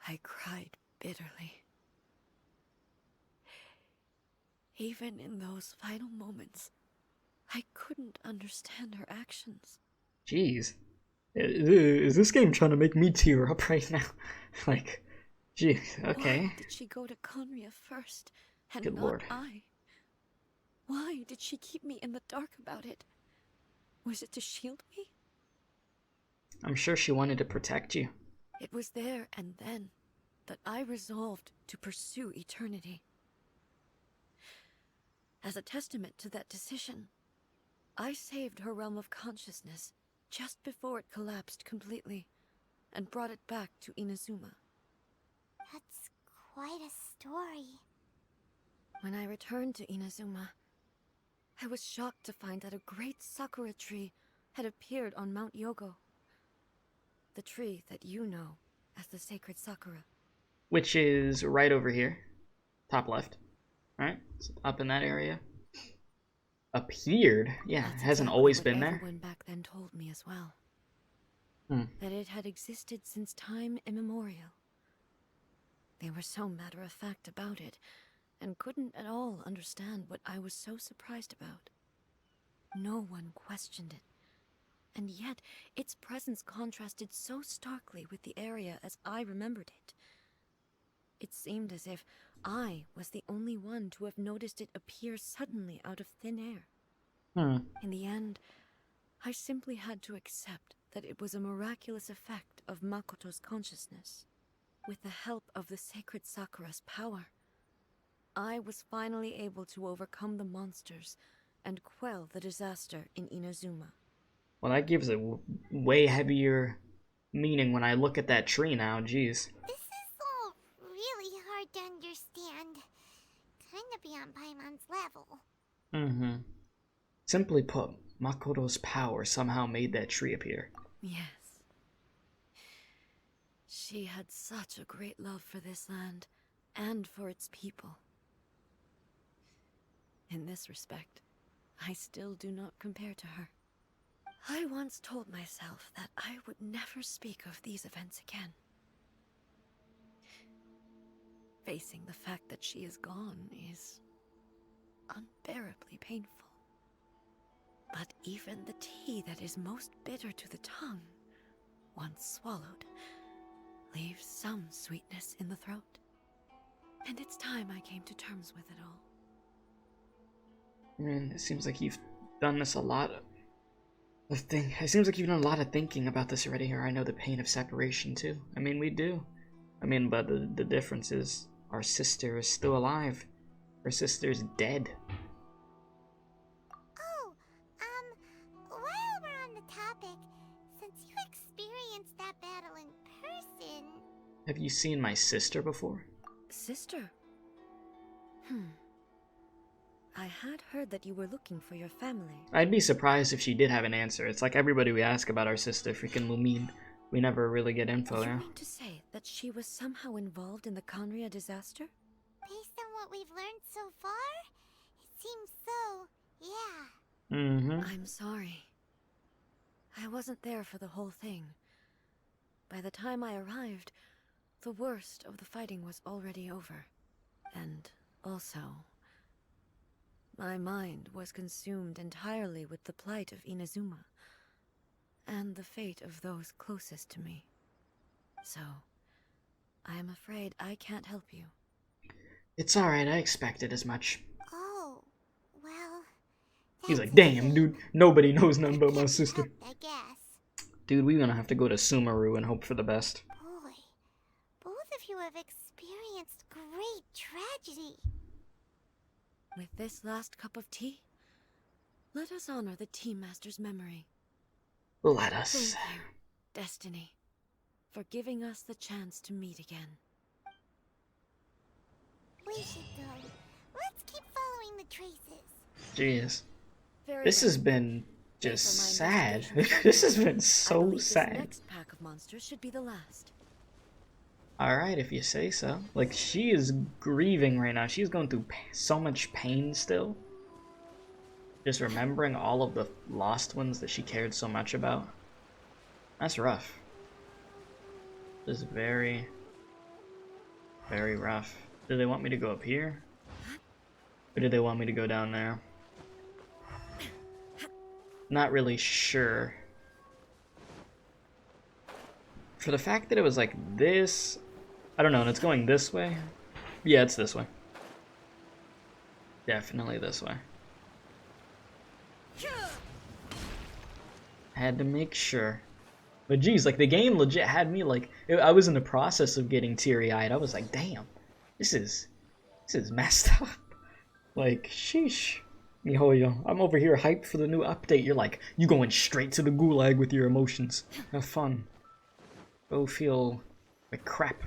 D: I cried bitterly. Even in those final moments, I couldn't understand her actions.
A: Jeez. Is this game trying to make me tear up right now? Like... Jeez, okay.
D: Why did she go to Conria first, and
A: Good
D: not
A: Lord.
D: I? Why did she keep me in the dark about it? Was it to shield me?
A: I'm sure she wanted to protect you.
D: It was there and then that I resolved to pursue eternity. As a testament to that decision, I saved her realm of consciousness just before it collapsed completely, and brought it back to Inazuma.
C: That's quite a story.
D: When I returned to Inazuma, I was shocked to find that a great Sakura tree had appeared on Mount Yogo. The tree that you know as the sacred Sakura.
A: Which is right over here. Top left. Right? It's up in that area. Appeared? Yeah,
D: That's
A: it hasn't
D: exactly
A: always
D: what
A: been there.
D: Everyone back then told me as well.
A: Hmm.
D: That it had existed since time immemorial. They were so matter-of-fact about it, and couldn't at all understand what I was so surprised about. No one questioned it, and yet its presence contrasted so starkly with the area as I remembered it. It seemed as if I was the only one to have noticed it appear suddenly out of thin air. In the end, I simply had to accept that it was a miraculous effect of Makoto's consciousness. With the help of the sacred Sakura's power, I was finally able to overcome the monsters and quell the disaster in Inazuma.
A: Well, that gives it way heavier meaning when I look at that tree now, jeez.
C: This is all really hard to understand. Kinda beyond Paimon's level.
A: Simply put, Makoto's power somehow made that tree appear.
D: Yes. She had such a great love for this land, and for its people. In this respect, I still do not compare to her. I once told myself that I would never speak of these events again. Facing the fact that she is gone is unbearably painful. But even the tea that is most bitter to the tongue, once swallowed, leaves some sweetness in the throat. And it's time I came to terms with it all.
A: Man, it seems like you've done this a lot it seems like you've done a lot of thinking about this already, or I know the pain of separation too. I mean, we do. I mean, but the difference is our sister is still alive. Her sister's dead.
C: While we're on the topic, since you experienced that battle in person...
A: Have you seen my sister before?
D: Sister? I had heard that you were looking for your family.
A: I'd be surprised if she did have an answer. It's like everybody we ask about our sister, freaking Lumine. We never really get info
D: You
A: there.
D: mean to say that she was somehow involved in the Conria disaster?
C: Based on what we've learned so far, it seems so, yeah.
D: I'm sorry. I wasn't there for the whole thing. By the time I arrived, the worst of the fighting was already over. And also, my mind was consumed entirely with the plight of Inazuma, and the fate of those closest to me. So, I am afraid I can't help you.
A: It's alright, I expected as much.
C: Oh, well...
A: He's like, damn, dude, nobody knows nothing about my sister.
C: I guess.
A: Dude, we're gonna have to go to Sumeru and hope for the best.
C: Boy, both of you have experienced great tragedy.
D: With this last cup of tea, let us honor the Tea Master's memory.
A: Let us.
D: Thank you, Destiny, for giving us the chance to meet again.
C: We should go. Let's keep following the traces.
A: Jeez.
D: Very
A: This
D: well.
A: has been
D: Pay
A: just
D: for my
A: sad.
D: investigation.
A: This has been
D: I
A: so
D: believe
A: sad.
D: This next pack of monsters should be the last.
A: Alright, if you say so. Like, she is grieving right now. She's going through so much pain still. Just remembering all of the lost ones that she cared so much about. That's rough. This is very, very rough. Do they want me to go up here? Or do they want me to go down there? Not really sure. For the fact that it was like this... I don't know, and it's going this way? Yeah, it's this way. Definitely this way. Had to make sure. But geez, like the game legit had me like I was in the process of getting teary-eyed. I was like, damn, this is messed up. Like, sheesh. Mihoyo, I'm over here hyped for the new update. You're like, you going straight to the gulag with your emotions. Have fun. Go feel like crap.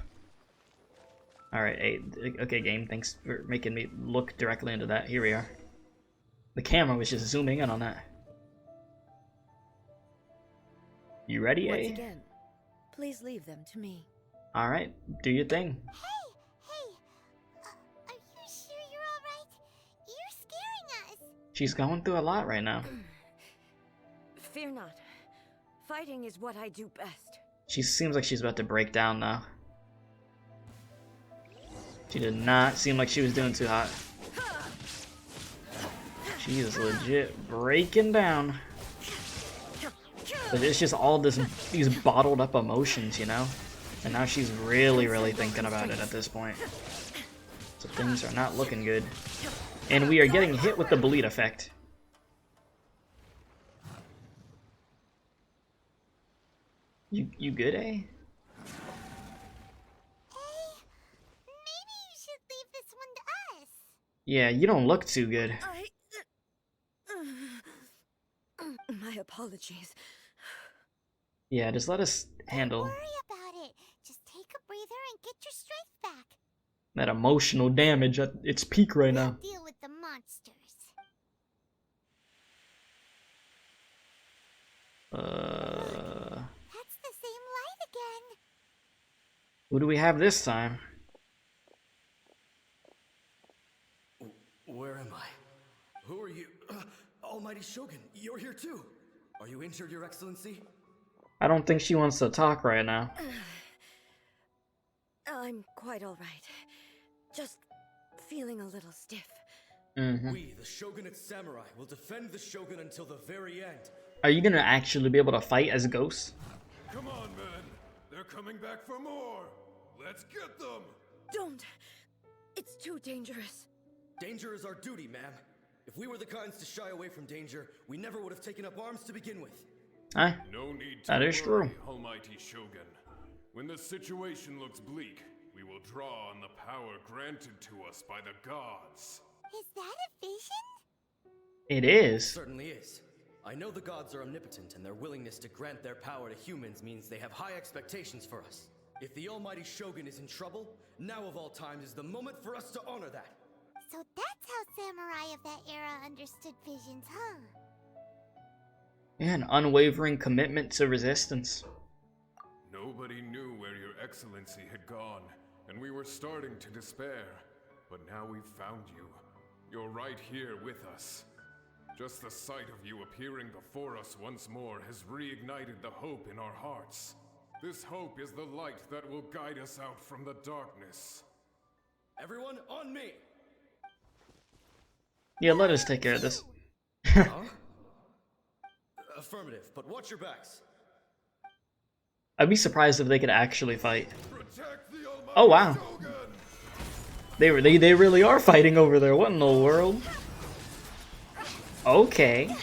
A: Alright, hey, okay game, thanks for making me look directly into that. Here we are. The camera was just zooming in on that. You ready,
D: Once
A: A?
D: again, please leave them to me.
A: Alright, do your thing.
C: Hey! Are you sure you're alright? You're scaring us!
A: She's going through a lot right now.
D: Fear not. Fighting is what I do best.
A: She seems like she's about to break down now. She did not seem like she was doing too hot. She is legit breaking down. But it's just all these bottled up emotions, you know? And now she's really thinking about it at this point. So things are not looking good. And we are getting hit with the bleed effect. You good, eh?
C: Hey, maybe you should leave this one to us.
A: Yeah, you don't look too good.
D: My apologies.
A: Yeah, just let us handle
C: Don't worry about it. Just take a breather and get your strength back.
A: that emotional damage at its peak right now.
C: Deal with the monsters. That's the same light again.
A: Who do we have this time?
H: Where am I? Who are you? Almighty Shogun, you're here too. Are you injured, Your Excellency?
A: I don't think she wants to talk right now.
D: I'm quite alright. Just feeling a little stiff.
H: We, the Shogunate Samurai, will defend the Shogun until the very end.
A: Are you gonna actually be able to fight as ghosts?
I: Come on, men. They're coming back for more. Let's get them.
D: Don't! It's too dangerous.
H: Danger is our duty, ma'am. If we were the kinds to shy away from danger, we never would have taken up arms to begin with.
A: Huh?
I: No need to
A: That is
I: worry,
A: true.
I: Almighty Shogun. When the situation looks bleak, we will draw on the power granted to us by the gods.
C: Is that a vision?
A: It is.
H: Certainly is. I know the gods are omnipotent, and their willingness to grant their power to humans means they have high expectations for us. If the Almighty Shogun is in trouble, now of all times is the moment for us to honor that.
C: So that's how samurai of that era understood visions, huh?
A: Yeah, an unwavering commitment to resistance.
I: Nobody knew where your excellency had gone, and we were starting to despair. But now we've found you. You're right here with us. Just the sight of you appearing before us once more has reignited the hope in our hearts. This hope is the light that will guide us out from the darkness.
H: Everyone, on me!
A: Yeah, let us take care of this.
H: Huh? Affirmative, but watch your backs.
A: I'd be surprised if they could actually fight.
I: Protect the Almighty
A: Oh wow,
I: Shogun!
A: they really are fighting over there. What in the world? Okay.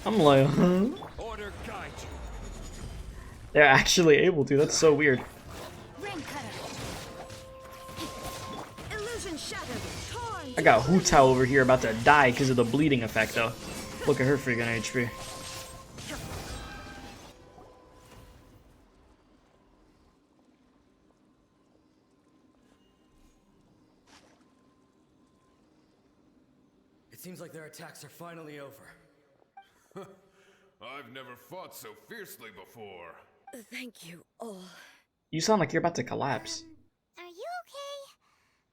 A: I'm like, huh?
G: Order guide you.
A: They're actually able to. That's so weird.
D: Rain cutter. Illusion shattered. Torn.
A: I got Hu Tao over here about to die because of the bleeding effect, though. Look at her freaking HP.
H: It seems like their attacks are finally over.
I: I've never fought so fiercely before.
D: Thank you all.
A: You sound like you're about to collapse.
C: Are you okay?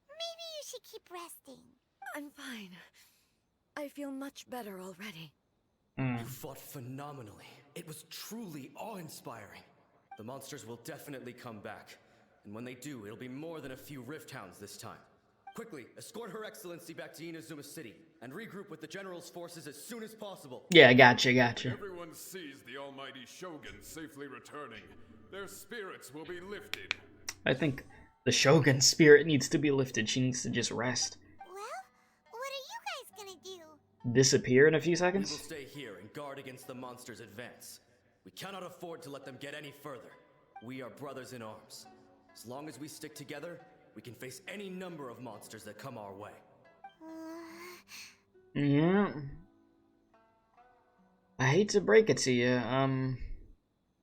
C: Maybe you should keep resting.
D: I'm fine. I feel much better already.
H: You fought phenomenally. It was truly awe-inspiring. The monsters will definitely come back. And when they do, it'll be more than a few Rift Hounds this time. Quickly, escort Her Excellency back to Inazuma City, and regroup with the General's forces as soon as possible.
A: Yeah, gotcha.
I: Everyone sees the Almighty Shogun safely returning. Their spirits will be lifted.
A: I think the Shogun's spirit needs to be lifted. She needs to just rest.
C: Well, what are you guys gonna do?
A: Disappear in a few
H: We will
A: seconds?
H: stay here and guard against the monsters' advance. We cannot afford to let them get any further. We are brothers in arms. As long as we stick together, we can face any number of monsters that come our way.
A: Yeah. I hate to break it to you,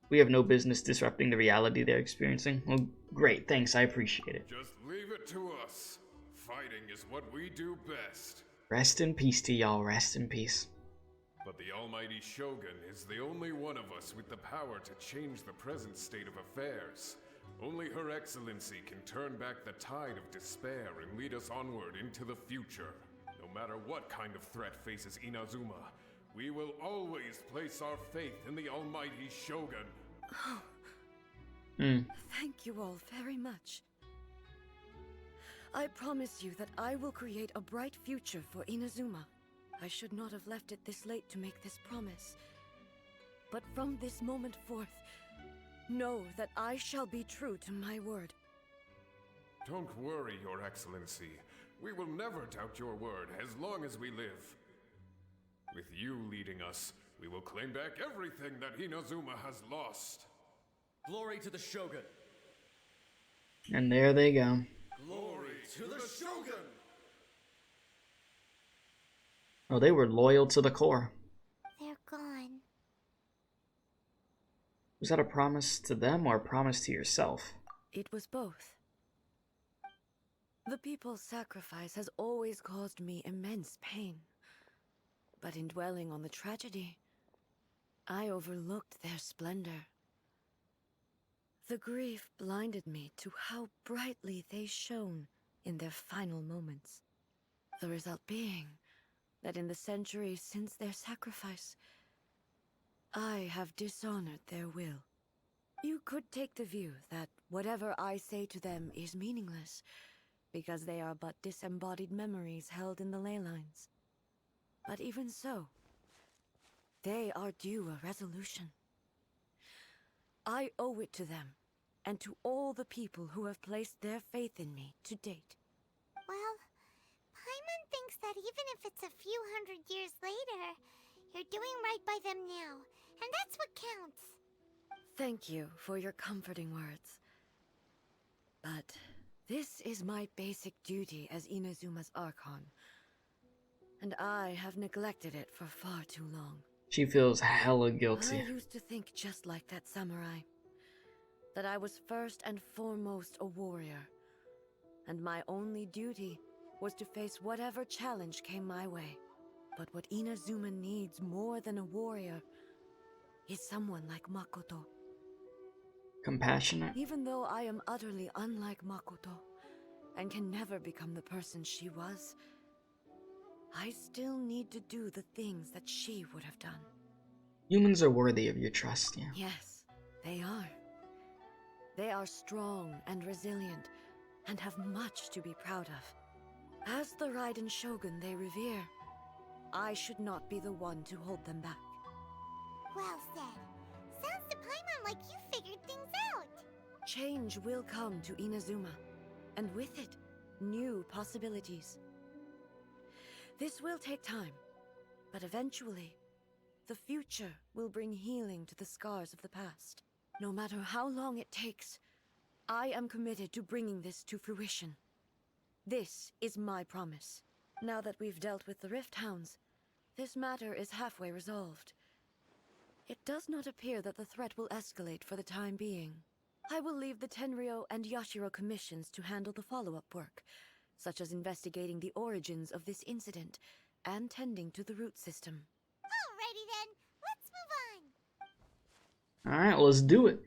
A: we have no business disrupting the reality they're experiencing. Well, great, thanks, I appreciate it.
I: Just leave it to us. Fighting is what we do best.
A: Rest in peace to y'all, rest in peace.
I: But the almighty Shogun is the only one of us with the power to change the present state of affairs. Only Her Excellency can turn back the tide of despair and lead us onward into the future. No matter what kind of threat faces Inazuma, we will always place our faith in the almighty Shogun.
D: Thank you all very much. I promise you that I will create a bright future for Inazuma. I should not have left it this late to make this promise. But from this moment forth, know that I shall be true to my word.
I: Don't worry, Your Excellency. We will never doubt your word as long as we live. With you leading us, we will claim back everything that Inazuma has lost.
H: Glory to the Shogun!
A: And there they go.
H: Glory to the Shogun!
A: Oh, they were loyal to the core.
C: They're gone.
A: Was that a promise to them or a promise to yourself?
D: It was both. The people's sacrifice has always caused me immense pain. But in dwelling on the tragedy, I overlooked their splendor. The grief blinded me to how brightly they shone in their final moments. The result being that in the centuries since their sacrifice, I have dishonored their will. You could take the view that whatever I say to them is meaningless, because they are but disembodied memories held in the ley lines. But even so, they are due a resolution. I owe it to them, and to all the people who have placed their faith in me to date.
C: Well, Paimon thinks that even if it's a few hundred years later, you're doing right by them now, and that's what counts.
D: Thank you for your comforting words. But this is my basic duty as Inazuma's Archon, and I have neglected it for far too long.
A: She feels hella guilty.
D: I used to think just like that samurai, that I was first and foremost a warrior, and my only duty was to face whatever challenge came my way. But what Inazuma needs more than a warrior is someone like Makoto.
A: Compassionate.
D: Even though I am utterly unlike Makoto, and can never become the person she was, I still need to do the things that she would have done.
A: Humans are worthy of your trust, yeah.
D: Yes, they are. They are strong and resilient, and have much to be proud of. As the Raiden Shogun they revere, I should not be the one to hold them back.
C: Well said. Sounds to Paimon like you figured things out.
D: Change will come to Inazuma, and with it, new possibilities. This will take time, but eventually, the future will bring healing to the scars of the past. No matter how long it takes, I am committed to bringing this to fruition. This is my promise. Now that we've dealt with the Rift Hounds, this matter is halfway resolved. It does not appear that the threat will escalate for the time being. I will leave the Tenryo and Yashiro commissions to handle the follow-up work, such as investigating the origins of this incident and tending to the root system.
C: Alrighty then, let's move on.
A: Alright, let's do it.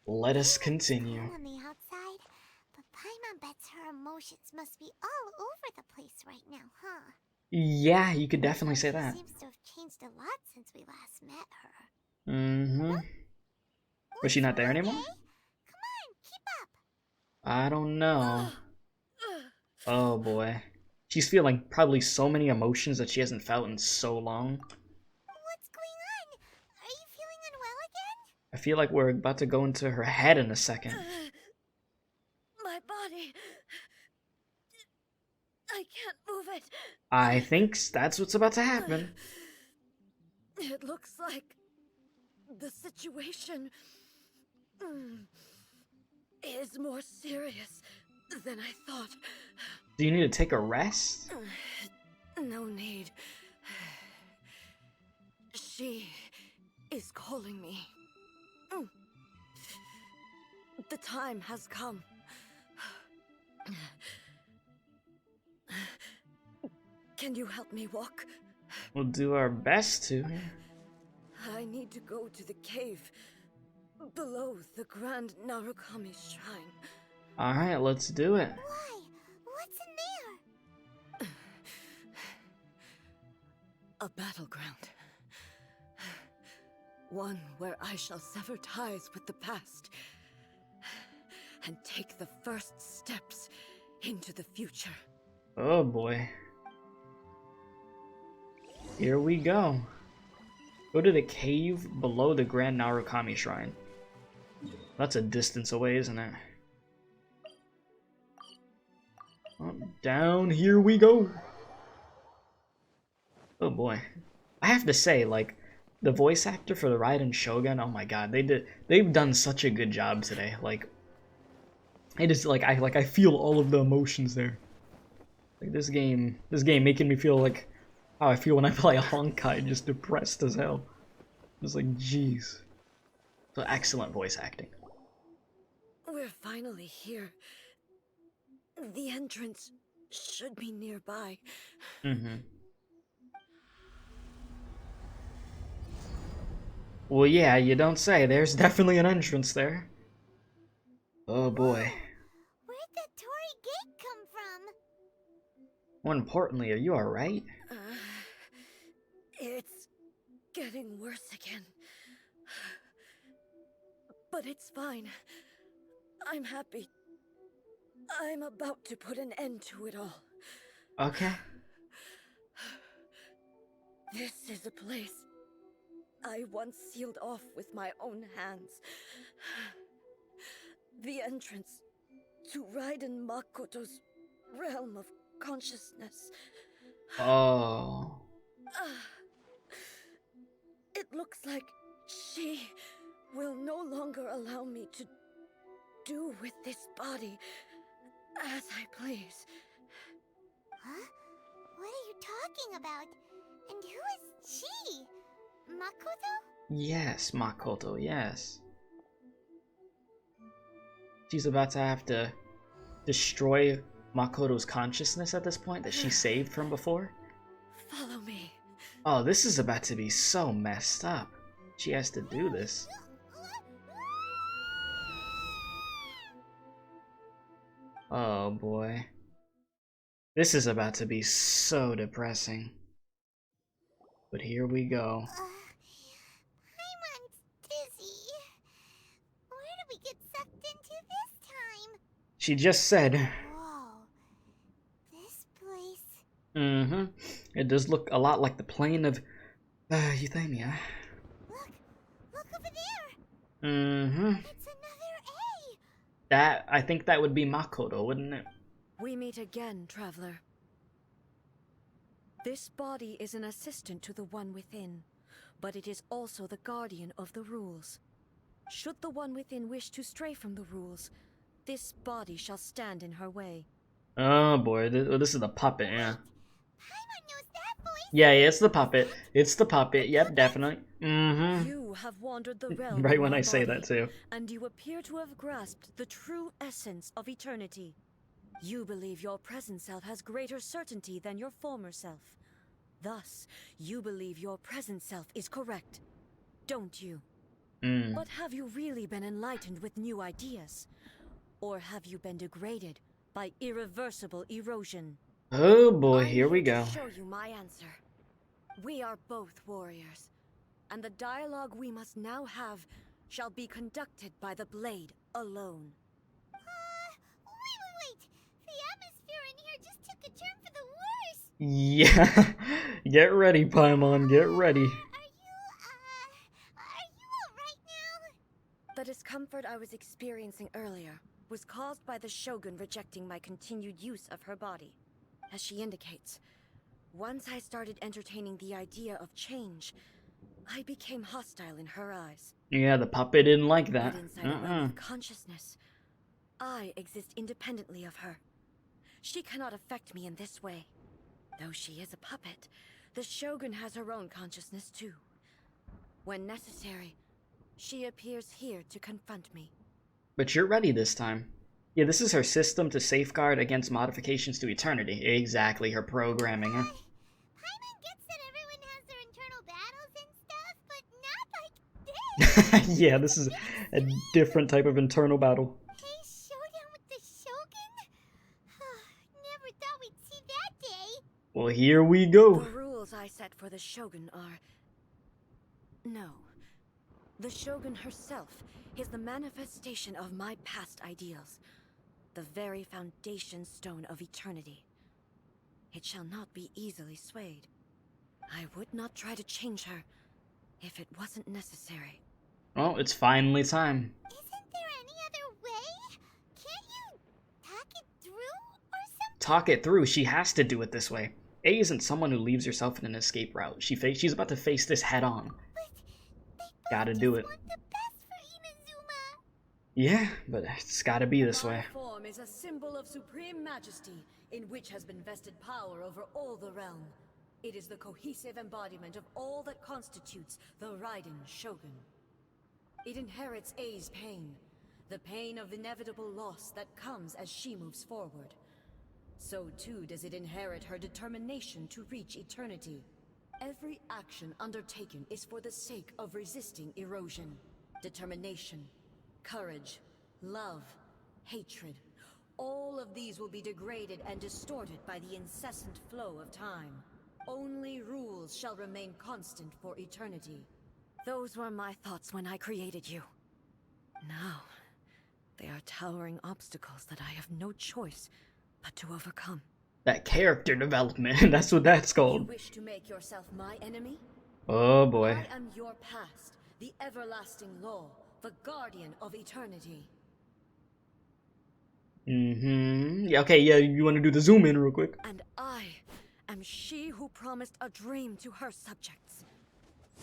A: Let us continue.
C: On the outside, but Paimon bets her emotions must be all over the place right now, huh?
A: Yeah, you could definitely say that.
C: She seems to have changed a lot since we last met her.
A: Mm-hmm.
C: Huh?
A: Was she not there anymore?
C: Okay? Come on, keep up.
A: I don't know. Oh boy. She's feeling probably so many emotions that she hasn't felt in so long.
C: What's going on? Are you feeling unwell again?
A: I feel like we're about to go into her head in a second.
D: My body... I can't move it.
A: I think that's what's about to happen.
D: It looks like The situation is more serious than I thought.
A: Do you need to take a rest?
D: No need. She is calling me. The time has come. Can you help me walk?
A: We'll do our best to.
D: I need to go to the cave below the Grand Narukami Shrine.
A: Alright, let's do it.
C: Why? What's in there?
D: A battleground. One where I shall sever ties with the past and take the first steps into the future.
A: Oh boy. Here we go. Go to the cave below the Grand Narukami Shrine. That's a distance away, isn't it? Oh, down here we go. Oh boy. I have to say, like, the voice actor for the Raiden Shogun, oh my god, they've done such a good job today. Like, it is like I feel all of the emotions there. Like this game making me feel like how I feel when I play a Honkai, just depressed as hell. It's like, jeez. So excellent voice acting.
D: We're finally here. The entrance should be nearby.
A: Well, yeah, you don't say. There's definitely an entrance there. Oh boy.
C: Where'd that Torii gate come from?
A: More importantly, are you alright?
D: It's getting worse again. But it's fine. I'm happy. I'm about to put an end to it all.
A: Okay.
D: This is a place I once sealed off with my own hands. The entrance to Raiden Makoto's realm of consciousness.
A: Oh.
D: It looks like she will no longer allow me to do with this body as I please.
C: Huh? What are you talking about? And who is she? Makoto?
A: Yes, Makoto, yes. She's about to have to destroy Makoto's consciousness at this point that she saved from before.
D: Follow me.
A: Oh, this is about to be so messed up. She has to do this. Oh boy. This is about to be so depressing. But here we go.
C: Paimon's dizzy. Where do we get sucked into this time?
A: She just said.
C: Whoa. This place.
A: It does look a lot like the plane of Euthymia.
C: Look over there. It's another A.
A: I think that would be Makoto, wouldn't it?
D: We meet again, traveler. This body is an assistant to the one within, but it is also the guardian of the rules. Should the one within wish to stray from the rules, this body shall stand in her way.
A: Oh boy, this is the puppet, yeah.
C: Paimon knows that voice.
A: Yeah, it's the puppet. It's the puppet, yep, definitely.
D: You have wandered the realm
A: Right
D: in
A: when
D: my
A: I say
D: body,
A: that too.
D: and you appear to have grasped the true essence of eternity. You believe your present self has greater certainty than your former self. Thus, you believe your present self is correct, don't you? But have you really been enlightened with new ideas? Or have you been degraded by irreversible erosion?
A: Oh boy, here we go.
D: To show you my answer. We are both warriors, and the dialogue we must now have shall be conducted by the blade alone.
C: Wait. The atmosphere in here just took a turn for the worse.
A: Yeah, get ready, Paimon, get ready.
C: Are you alright now?
D: The discomfort I was experiencing earlier was caused by the Shogun rejecting my continued use of her body. As she indicates, once I started entertaining the idea of change, I became hostile in her eyes.
A: Yeah, the puppet didn't like that.
D: But inside a realm of consciousness, I exist independently of her. She cannot affect me in this way. Though she is a puppet, the Shogun has her own consciousness too. When necessary, she appears here to confront me.
A: But you're ready this time. Yeah, this is her system to safeguard against modifications to eternity. Exactly, her programming, huh?
C: Paimon gets that everyone has their internal battles and stuff, but not like this.
A: Yeah, this is a different type of internal battle.
C: Hey, showdown with the Shogun? Never thought we'd see that day.
A: Well, here we go.
D: The rules I set for the Shogun are... No. The Shogun herself is the manifestation of my past ideals. The very foundation stone of eternity. It shall not be easily swayed. I would not try to change her if it wasn't necessary.
A: Well, it's finally time.
C: Isn't there any other way? Can't you talk it through or something?
A: Talk it through. She has to do it this way. A isn't someone who leaves herself in an escape route. She's about to face this head on. Gotta do it.
C: Want the best for Inazuma.
A: Yeah, but it's gotta be this way.
D: My form is a symbol of supreme majesty, in which has been vested power over all the realm. It is the cohesive embodiment of all that constitutes the Raiden Shogun. It inherits A's pain, the pain of inevitable loss that comes as she moves forward. So too does it inherit her determination to reach eternity. Every action undertaken is for the sake of resisting erosion. Determination, courage, love, hatred. All of these will be degraded and distorted by the incessant flow of time. Only rules shall remain constant for eternity. Those were my thoughts when I created you. Now, they are towering obstacles that I have no choice but to overcome.
A: That character development, that's what that's
D: You
A: called.
D: wish to make yourself my enemy?
A: Oh boy.
D: I am your past, the everlasting law, the guardian of eternity.
A: Yeah, okay, yeah, you want to do the zoom in real quick?
D: And I am she who promised a dream to her subjects.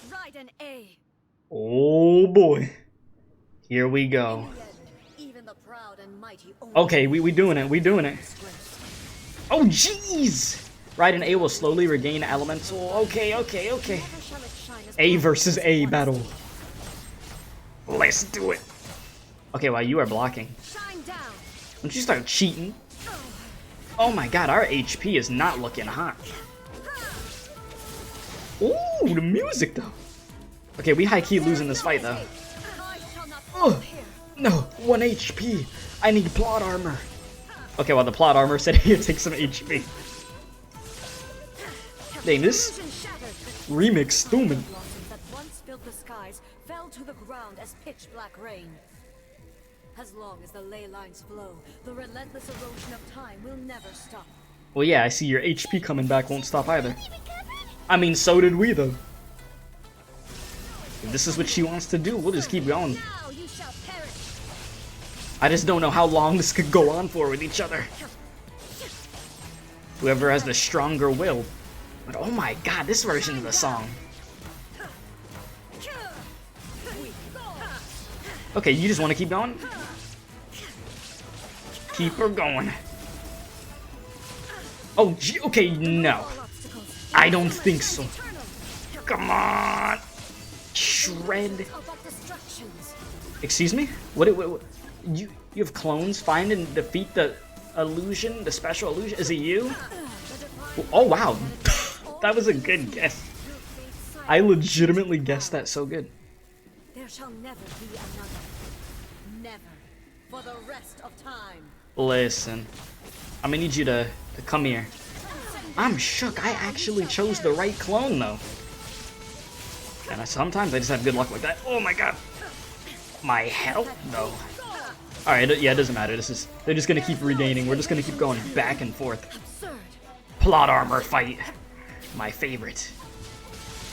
D: Raiden A.
A: Oh boy. Here we go.
D: In the end, even the proud and mighty
A: Okay, we doing it, we doing it. Oh jeez! Raiden A will slowly regain elemental. Okay. A versus A battle. Let's do it. Okay, while you are blocking. Don't you start cheating. Oh my god, our HP is not looking hot. Ooh, the music though. Okay, we high-key losing this fight though. Oh, no, 1 HP. I need plot armor. Okay, well the plot armor said here take some HP. Dang, this remix stooming.
D: that once filled the skies fell to the ground as pitch black rain. As long as the ley lines flow, the relentless erosion of time will never stop.
A: Well, yeah, I see your HP coming back won't stop either. I mean, so did we though. If this is what she wants to do, we'll just keep going.
D: Now you shall perish.
A: I just don't know how long this could go on for with each other. Whoever has the stronger will. But oh my god, this version of the song. Okay, you just want to keep going? Keep her going. Oh, okay, no. I don't think so. Come on. Shred. Excuse me? What you have clones? Find and defeat the illusion, the special illusion? Is it you? Oh, wow. That was a good guess. I legitimately guessed that so good.
D: There shall never be another. Never. For the rest of time.
A: Listen. I'm gonna need you to come here. I'm shook. I actually chose the right clone, though. And sometimes I just have good luck like that. Oh my god. My health, though. Alright, yeah, it doesn't matter. They're just gonna keep regaining. We're just gonna keep going back and forth. Plot armor fight. My favorite.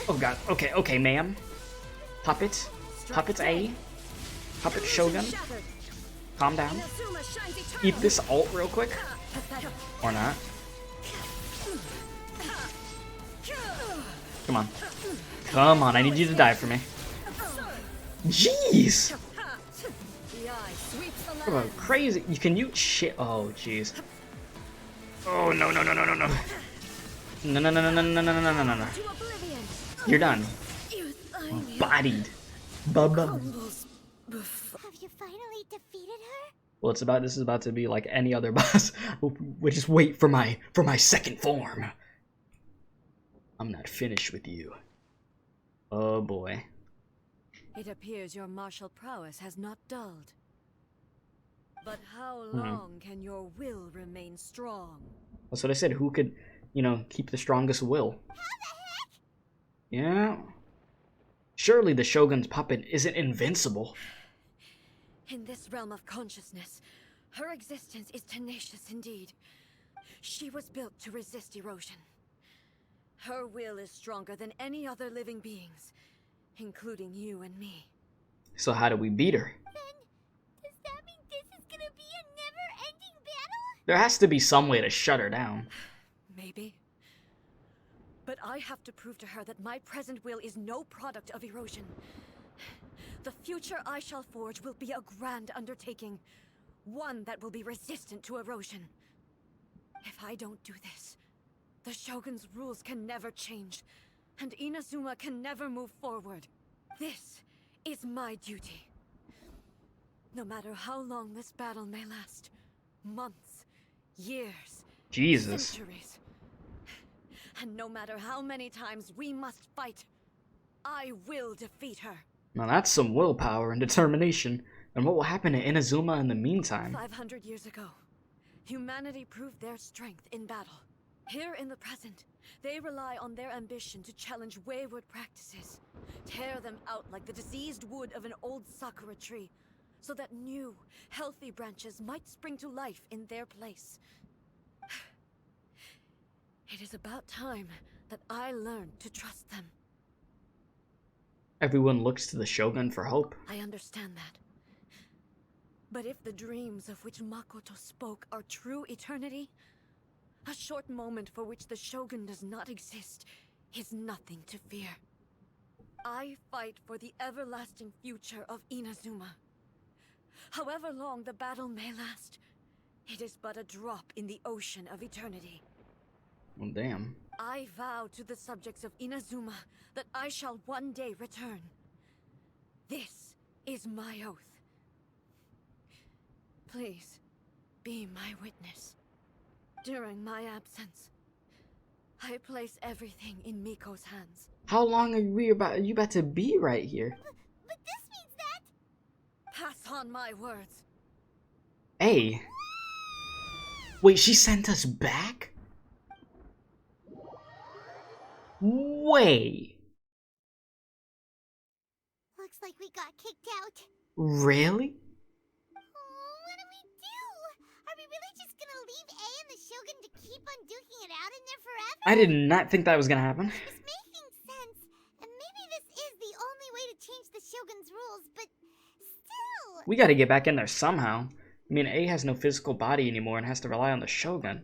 A: Oh god. Okay, ma'am. Puppet. Puppet A. Puppet Shogun. Calm down. Eat this ult real quick. Or not. Come on. Come on, I need you to die for me. Jeez! Oh, crazy. You can use shit. Oh, jeez. Oh, no, no, no, no, no, no. No, no, no, no, no, no, no, no, no, no, no. You're done. Bodied. Bubba.
C: Have you finally defeated her?
A: Well, this is about to be like any other boss. We just wait for my second form. I'm not finished with you. Oh boy.
D: It appears your martial prowess has not dulled. But how long can your will remain strong?
A: That's what I said. Who could, you know, keep the strongest will?
C: How the heck?
A: Yeah. Surely the Shogun's puppet isn't invincible.
D: In this realm of consciousness, her existence is tenacious indeed. She was built to resist erosion. Her will is stronger than any other living beings, including you and me.
A: So how do we beat her?
C: Then, does that mean this is gonna be a never-ending battle?
A: There has to be some way to shut her down.
D: Maybe. But I have to prove to her that my present will is no product of erosion. The future I shall forge will be a grand undertaking, one that will be resistant to erosion. If I don't do this, the Shogun's rules can never change, and Inazuma can never move forward. This is my duty. No matter how long this battle may last, months, years,
A: Jesus.
D: centuries. And no matter how many times we must fight, I will defeat her.
A: Now that's some willpower and determination. And what will happen to Inazuma in the meantime?
D: 500 years ago, humanity proved their strength in battle. Here in the present, they rely on their ambition to challenge wayward practices, tear them out like the diseased wood of an old Sakura tree, so that new, healthy branches might spring to life in their place. It is about time that I learned to trust them.
A: Everyone looks to the Shogun for hope.
D: I understand that. But if the dreams of which Makoto spoke are true eternity, a short moment for which the Shogun does not exist is nothing to fear. I fight for the everlasting future of Inazuma. However long the battle may last, it is but a drop in the ocean of eternity.
A: Well, damn.
D: I vow to the subjects of Inazuma that I shall one day return. This is my oath. Please, be my witness. During my absence, I place everything in Miko's hands.
A: How long are you about to be right here?
C: But this means that...
D: Pass on my words.
A: Hey. Wait, she sent us back? Wait.
C: Looks like we got kicked out.
A: Really?
C: Oh, what do we do? Are we really just gonna leave A and the Shogun to keep on duking it out in there forever?
A: I did not think that was gonna happen.
C: It's making sense. And maybe this is the only way to change the Shogun's rules, but still...
A: We gotta get back in there somehow. I mean, A has no physical body anymore and has to rely on the Shogun.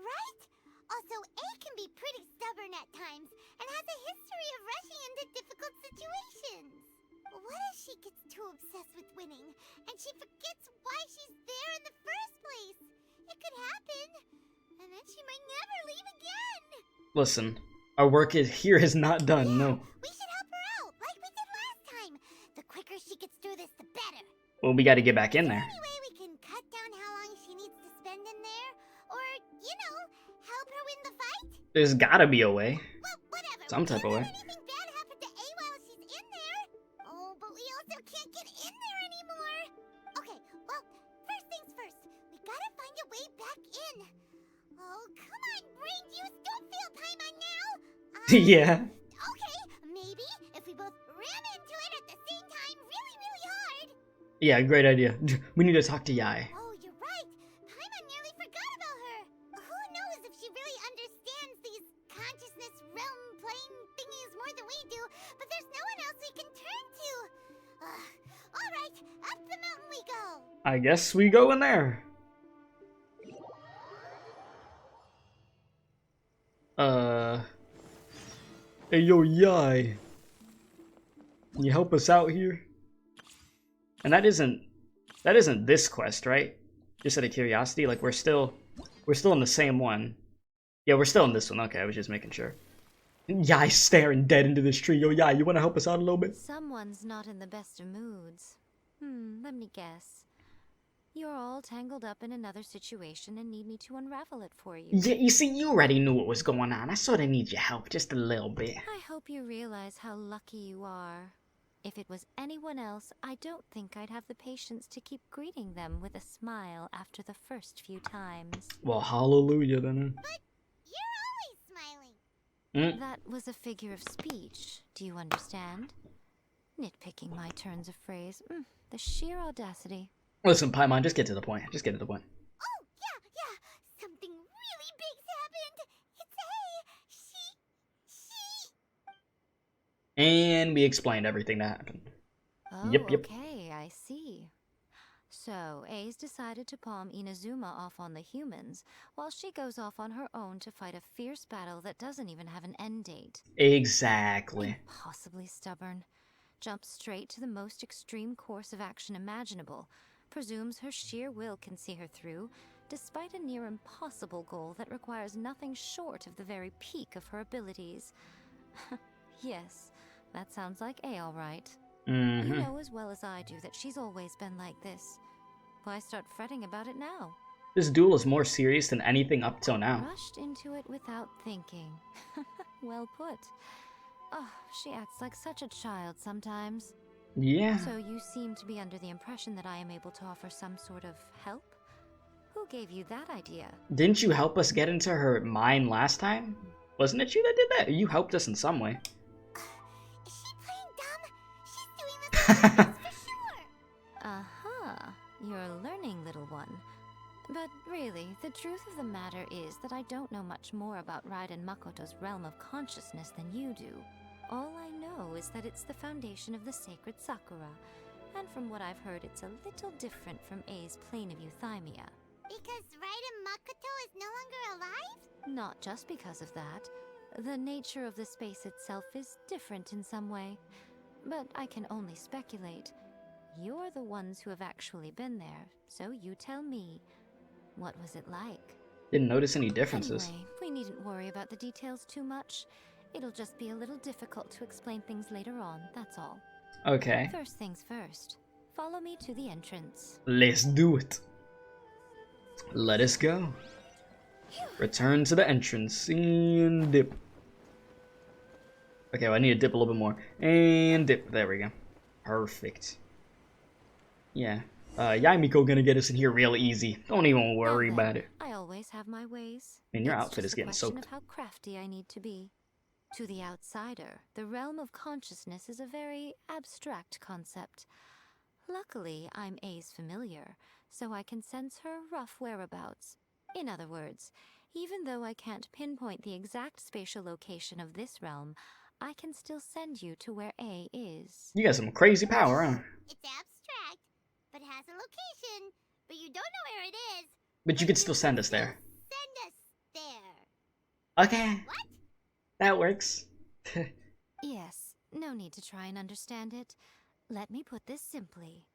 C: Right? Also, A can be pretty stubborn at times, and has a history of rushing into difficult situations. What if she gets too obsessed with winning, and she forgets why she's there in the first place? It could happen, and then she might never leave again.
A: Listen, our work here is not done, no.
C: We should help her out, like we did last time. The quicker she gets through this, the better.
A: Well, we gotta get back in there.
C: Anyway, we can cut down how long she needs to spend in there, or, you know, help her win the fight.
A: There's gotta be a way.
C: Well, whatever.
A: Some type of way.
C: Anything bad happen to A while she's in there? Oh, but we also can't get in there anymore. Okay, well, first things first. We gotta find a way back in. Oh, come on, brain juice. Don't feel Paimon now.
A: Yeah.
C: Okay, maybe if we both ram into it at the same time really, really hard.
A: Yeah, great idea. We need to talk to Yae.
C: Oh, you're right. Paimon nearly forgot about her. Who knows if she really understands these consciousness realm plane thingies more than we do, but there's no one else we can turn to. All right, up the mountain we go.
A: I guess we go in there. Hey, yo, Yae. Can you help us out here? And that isn't this quest, right? Just out of curiosity, like we're still in the same one. Yeah, we're still in this one. Okay, I was just making sure. Yai staring dead into this tree. Yo, Yai, you want to help us out a little bit?
J: Someone's not in the best of moods. Let me guess. You're all tangled up in another situation and need me to unravel it for you.
A: Yeah, you see, you already knew what was going on. I sort of need your help, just a little bit.
J: I hope you realize how lucky you are. If it was anyone else, I don't think I'd have the patience to keep greeting them with a smile after the first few times.
A: Well, hallelujah then.
C: But you're always smiling.
J: That was a figure of speech. Do you understand? Nitpicking my turns of phrase. The sheer audacity.
A: Listen, Paimon, just get to the point. Just get to the point.
C: Oh, yeah. Something really big's happened. It's she.
A: And we explained everything that happened.
J: Oh,
A: Yep.
J: okay, I see. So, A's decided to palm Inazuma off on the humans, while she goes off on her own to fight a fierce battle that doesn't even have an end date.
A: Exactly.
J: Impossibly stubborn. Jumps straight to the most extreme course of action imaginable. Presumes her sheer will can see her through, despite a near impossible goal that requires nothing short of the very peak of her abilities. Yes, that sounds like A all right. You know as well as I do that she's always been like this. Why start fretting about it now?
A: This duel is more serious than anything up till now.
J: Rushed into it without thinking. Well put. Oh, she acts like such a child sometimes.
A: Yeah.
J: So you seem to be under the impression that I am able to offer some sort of help? Who gave you that idea?
A: Didn't you help us get into her mind last time? Wasn't it you that did that? You helped us in some way.
C: Is she playing dumb? She's doing this on purpose for sure.
J: Uh-huh. You're a learning little one. But really, the truth of the matter is that I don't know much more about Raiden Makoto's realm of consciousness than you do. All I know is that it's the foundation of the sacred Sakura, and from what I've heard, it's a little different from A's plane of euthymia.
C: Because Raiden Makoto is no longer alive?
J: Not just because of that. The nature of the space itself is different in some way, but I can only speculate. You're the ones who have actually been there, so you tell me. What was it like?
A: Didn't notice any differences.
J: Anyway, we needn't worry about the details too much. It'll just be a little difficult to explain things later on, that's all.
A: Okay.
J: First things first. Follow me to the entrance.
A: Let's do it. Let us go. Return to the entrance and dip. Okay, well, I need to dip a little bit more. And dip. There we go. Perfect. Yeah. Yaimiko gonna get us in here real easy. Don't even worry about it.
J: I always have my ways.
A: And your
J: It's
A: outfit
J: just
A: is
J: a
A: getting
J: question
A: soaked.
J: of how crafty I need to be. To the outsider, the realm of consciousness is a very abstract concept. Luckily, I'm A's familiar, so I can sense her rough whereabouts. In other words, even though I can't pinpoint the exact spatial location of this realm, I can still send you to where A is.
A: You got some crazy power, huh?
C: It's abstract, but has a location, but you don't know where it is.
A: But you could still send us there.
C: Send us there.
A: Okay.
C: What?
A: That works.
J: Yes, no need to try and understand it. Let me put this simply.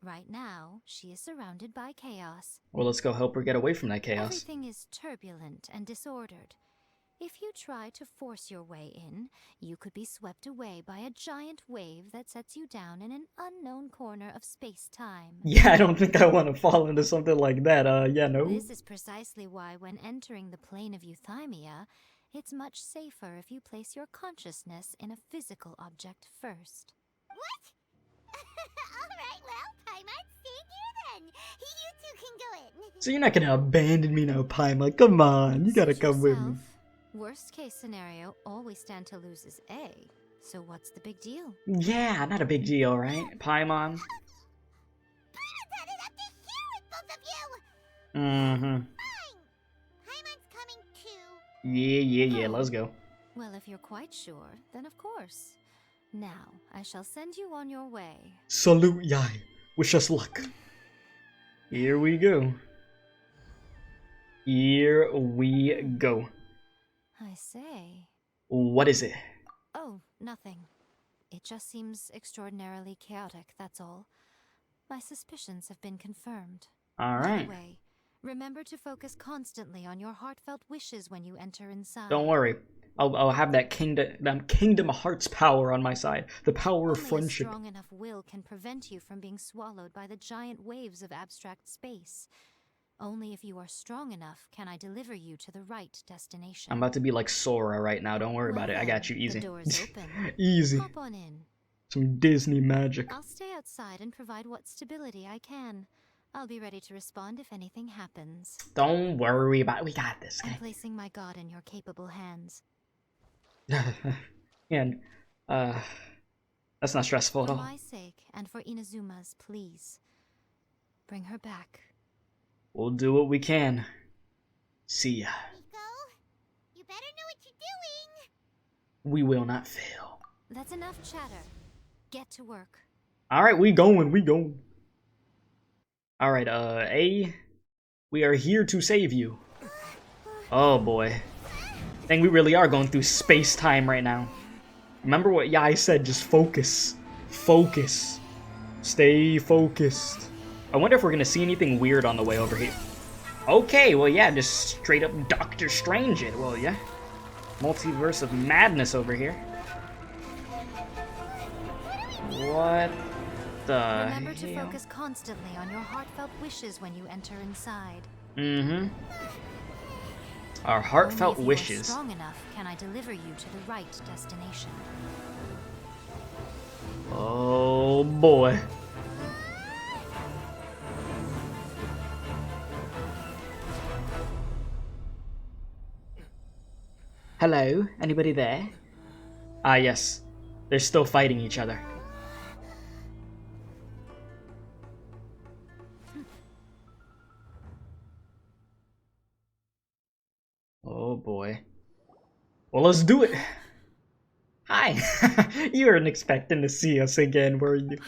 J: Right now, she is surrounded by chaos.
A: Well, let's go help her get away from that chaos.
J: Everything is turbulent and disordered. If you try to force your way in, you could be swept away by a giant wave that sets you down in an unknown corner of space-time.
A: Yeah, I don't think I want to fall into something like that. Yeah, no.
J: This is precisely why when entering the plane of euthymia, it's much safer if you place your consciousness in a physical object first.
C: What? Alright, well, Paimon, stay here then. You two can go in.
A: So you're not gonna abandon me now, Paimon. Come on, you gotta
J: Suit
A: come with me.
J: yourself. Worst case scenario, all we stand to lose is A. So what's the big deal?
A: Yeah, not a big deal, right? Paimon?
C: Paimon's had it up to here with both of you.
A: Mm-hmm.
C: Fine. Paimon's coming too.
A: Yeah, let's go.
J: Well, if you're quite sure, then of course. Now, I shall send you on your way.
A: Salute, Yai. Wish us luck. Here we go. Here we go.
J: I say.
A: What is it?
J: Oh, nothing. It just seems extraordinarily chaotic, that's all. My suspicions have been confirmed.
A: Alright.
J: Anyway, remember to focus constantly on your heartfelt wishes when you enter inside.
A: Don't worry. I'll have that Kingdom Hearts power on my side. The power of friendship.
J: Only a strong enough will can prevent you from being swallowed by the giant waves of abstract space. Only if you are strong enough can I deliver you to the right destination.
A: I'm about to be like Sora right now. Don't worry about it. I got you. Easy.
J: The door's open.
A: Easy.
J: Hop on in.
A: Some Disney magic.
J: I'll stay outside and provide what stability I can. I'll be ready to respond if anything happens.
A: Don't worry about it. We got this.
J: I'm placing my god in your capable hands.
A: And, that's not stressful at all.
J: For my sake, and for Inazuma's, please. Bring her back.
A: We'll do what we can. See ya.
C: Nico, you better know what you're doing.
A: We will not fail.
J: That's enough chatter. Get to work.
A: Alright, we going. Alright, A, we are here to save you. Oh boy. Dang, we really are going through space-time right now. Remember what Yai said, just focus. Focus. Stay focused. I wonder if we're gonna see anything weird on the way over here. Okay, well yeah, just straight up Doctor Strange it, well yeah. Multiverse of madness over here. What the
J: Remember to
A: hell?
J: focus constantly on your heartfelt wishes when you enter inside.
A: Mm-hmm. Our heartfelt
J: Only if
A: wishes.
J: You are strong enough can I deliver you to the right destination.
A: Oh boy. Hello? Anybody there? Ah, yes. They're still fighting each other. Oh boy. Well, let's do it. Hi. You weren't expecting to see us again, were you?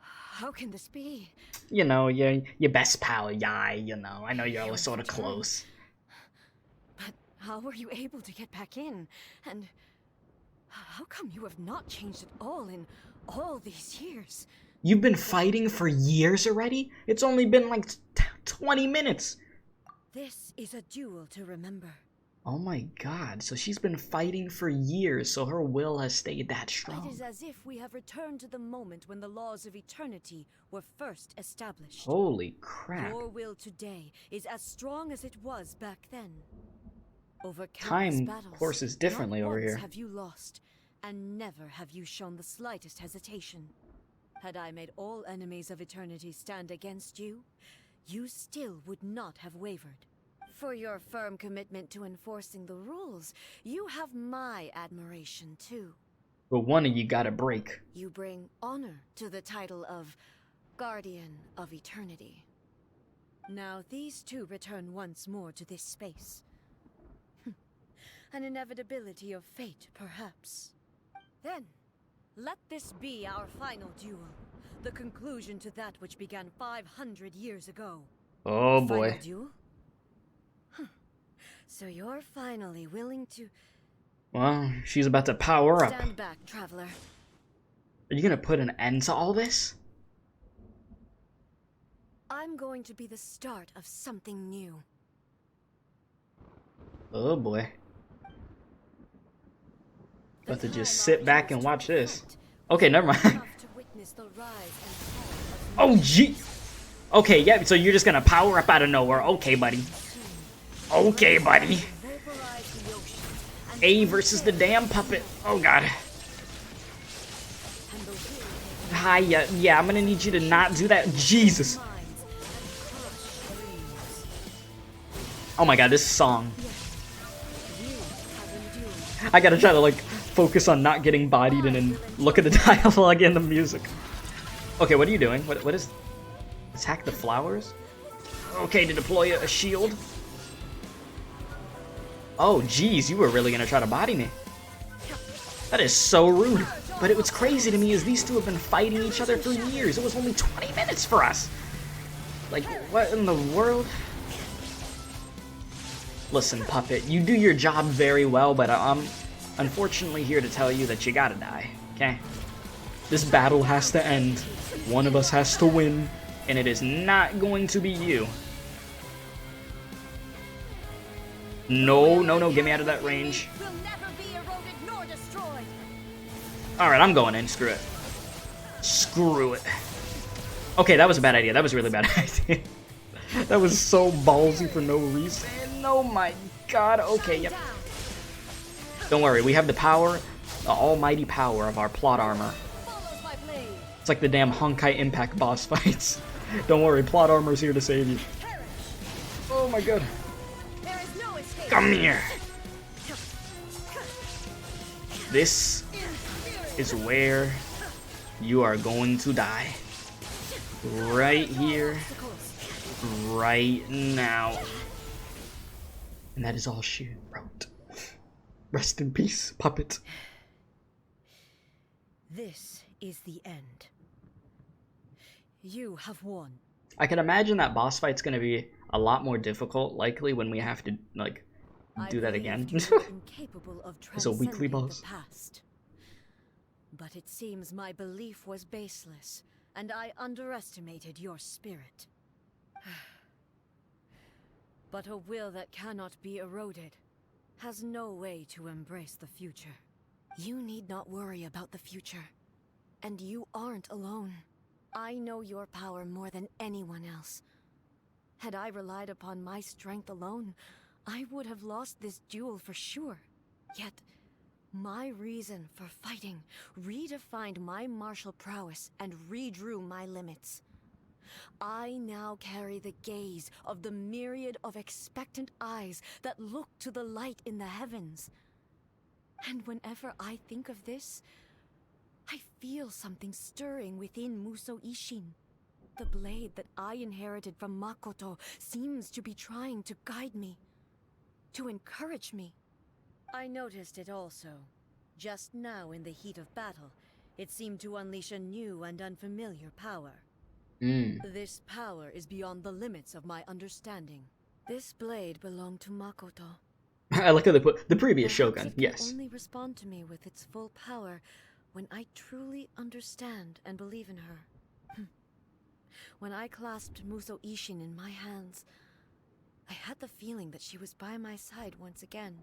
D: How can this be?
A: You know, your best pal, Yai, you know. I know you're all sort of close.
D: But how were you able to get back in? And how come you have not changed at all in all these years?
A: You've been fighting for years already? It's only been like 20 minutes.
D: This is a duel to remember.
A: Oh my god, so she's been fighting for years, so her will has stayed that strong.
D: It is as if we have returned to the moment when the laws of eternity were first established.
A: Holy crap.
D: Your will today is as strong as it was back then. Over countless
A: Time
D: battles,
A: courses differently
D: not
A: over
D: once
A: here.
D: have you lost, and never have you shown the slightest hesitation. Had I made all enemies of eternity stand against you, you still would not have wavered. For your firm commitment to enforcing the rules, you have my admiration too.
A: But one of you gotta break.
D: You bring honor to the title of Guardian of Eternity. Now these two return once more to this space. An inevitability of fate, perhaps. Then, let this be our final duel. The conclusion to that which began 500 years ago.
A: Oh boy.
D: Final duel? So you're finally willing to...
A: Well, she's about to power up.
D: Stand back, traveler.
A: Are you gonna put an end to all this?
D: I'm going to be the start of something new.
A: Oh boy. About to just sit back and watch this. Okay, never mind. Oh gee. Okay, yeah, so you're just gonna power up out of nowhere. Okay, buddy. Okay, buddy. A versus the damn puppet. Oh god. Hi, yeah, I'm gonna need you to not do that. Jesus. Oh my god, this song. I gotta try to like focus on not getting bodied and then look at the dialogue and the music. Okay, what are you doing? What is... Attack the flowers? Okay, to deploy a shield. Oh, geez, you were really gonna try to body me. That is so rude. But what's crazy to me is these two have been fighting each other for years. It was only 20 minutes for us. Like, what in the world? Listen, Puppet, you do your job very well, but I'm unfortunately here to tell you that you gotta die. Okay. This battle has to end. One of us has to win, and it is not going to be you. No, no, no, get me out of that range. Alright, I'm going in. Screw it. Screw it. Okay, that was a bad idea. That was a really bad idea. That was so ballsy for no reason. Oh my god. Okay, yep. Don't worry, we have the power, the almighty power of our plot armor. It's like the damn Honkai Impact boss fights. Don't worry, plot armor's here to save you. Oh my god. Come here. This is where you are going to die. Right here. Right now. And that is all she wrote. Rest in peace, puppet.
D: This is the end. You have won.
A: I can imagine that boss fight's gonna be a lot more difficult, likely, when we have to, like, do that again. It's a weekly boss.
D: But it seems my belief was baseless, and I underestimated your spirit. But a will that cannot be eroded has no way to embrace the future. You need not worry about the future. And you aren't alone. I know your power more than anyone else. Had I relied upon my strength alone, I would have lost this duel for sure. Yet, my reason for fighting redefined my martial prowess and redrew my limits. I now carry the gaze of the myriad of expectant eyes that look to the light in the heavens. And whenever I think of this, I feel something stirring within Muso Ishin. The blade that I inherited from Makoto seems to be trying to guide me, to encourage me. I noticed it also. Just now in the heat of battle, it seemed to unleash a new and unfamiliar power. This power is beyond the limits of my understanding. This blade belonged to Makoto.
A: I like how they put the previous Shogun, yes.
D: It can only respond to me with its full power when I truly understand and believe in her. When I clasped Muso Ishin in my hands, I had the feeling that she was by my side once again.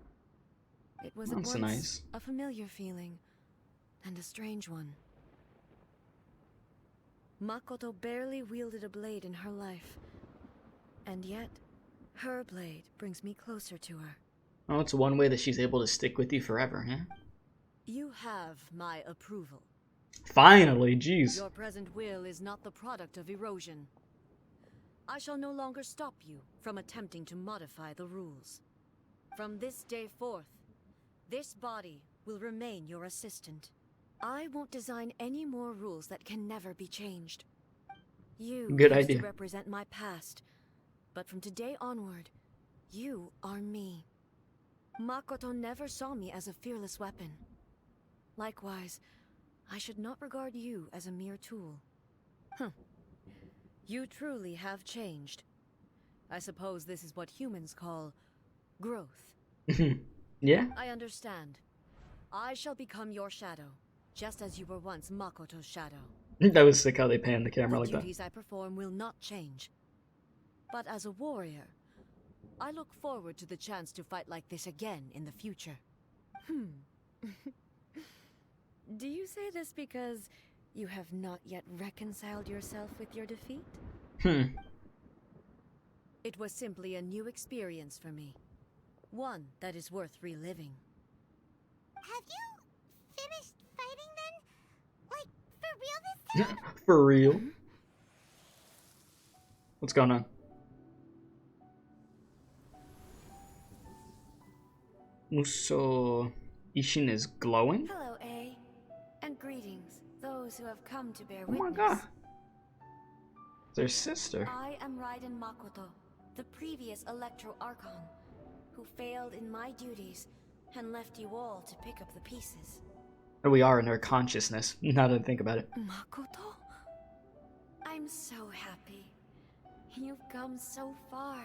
D: It was at once a familiar feeling, and a strange one. Makoto barely wielded a blade in her life, and yet, her blade brings me closer to her.
A: Oh, it's one way that she's able to stick with you forever, huh?
D: You have my approval.
A: Finally, jeez.
D: Your present will is not the product of erosion. I shall no longer stop you from attempting to modify the rules. From this day forth, this body will remain your assistant. I won't design any more rules that can never be changed. You used to represent my past, but from today onward, you are me. Makoto never saw me as a fearless weapon. Likewise, I should not regard you as a mere tool. You truly have changed. I suppose this is what humans call growth.
A: Yeah?
D: I understand. I shall become your shadow, just as you were once Makoto's shadow.
A: That was sick how they panned the camera like that.
D: The duties I perform will not change. But as a warrior, I look forward to the chance to fight like this again in the future. Do you say this because you have not yet reconciled yourself with your defeat? It was simply a new experience for me. One that is worth reliving.
C: Have you finished fighting then? Like, for real this time?
A: For real? What's going on? Muso Ishin is glowing?
B: Hello, A. And greetings, those who have come to bear
A: Oh
B: witness.
A: my god. It's their sister.
B: I am Raiden Makoto, the previous Electro Archon, who failed in my duties and left you all to pick up the pieces.
A: Or we are in her consciousness, now that I think about it.
D: Makoto?
B: I'm so happy. You've come so far.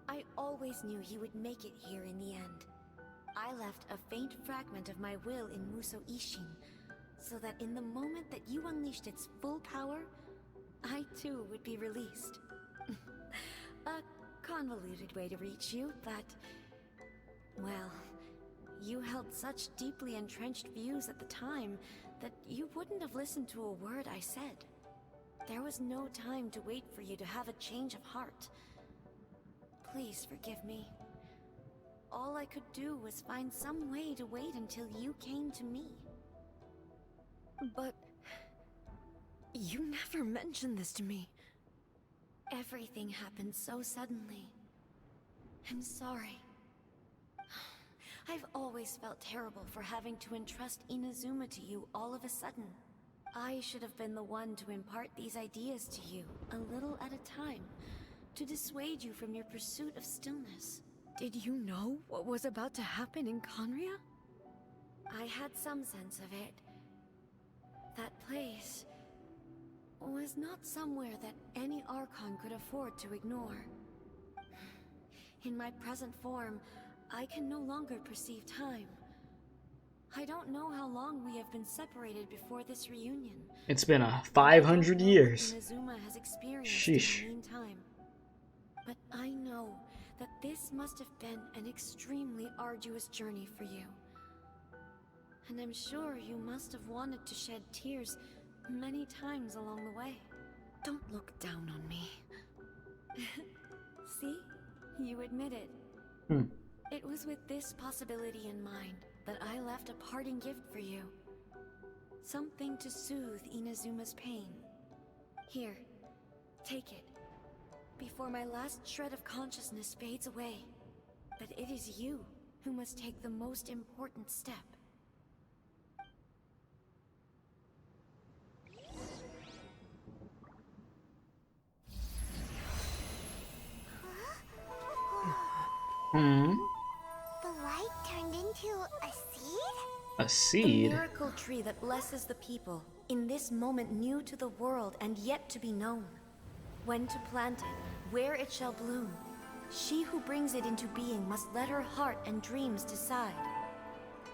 B: I always knew you would make it here in the end. I left a faint fragment of my will in Muso Ishin,
D: so that in the moment that you unleashed its full power, I too would be released. A convoluted way to reach you, but... well, you held such deeply entrenched views at the time that you wouldn't have listened to a word I said. There was no time to wait for you to have a change of heart. Please forgive me. All I could do was find some way to wait until you came to me. But... you never mentioned this to me. Everything happened so suddenly. I'm sorry. I've always felt terrible for having to entrust Inazuma to you all of a sudden. I should have been the one to impart these ideas to you, a little at a time, to dissuade you from your pursuit of stillness. Did you know what was about to happen in Conria? I had some sense of it. That place was not somewhere that any Archon could afford to ignore. In my present form, I can no longer perceive time. I don't know how long we have been separated before this reunion.
A: It's been 500 years.
D: Inazuma has experienced
A: Sheesh.
D: in the meantime. But I know that this must have been an extremely arduous journey for you. And I'm sure you must have wanted to shed tears many times along the way. Don't look down on me. See? You admit it. It was with this possibility in mind that I left a parting gift for you. Something to soothe Inazuma's pain. Here, take it. Before my last shred of consciousness fades away. But it is you who must take the most important step.
C: The light turned into a seed?
A: A seed?
D: The miracle tree that blesses the people, in this moment new to the world and yet to be known. When to plant it, where it shall bloom. She who brings it into being must let her heart and dreams decide.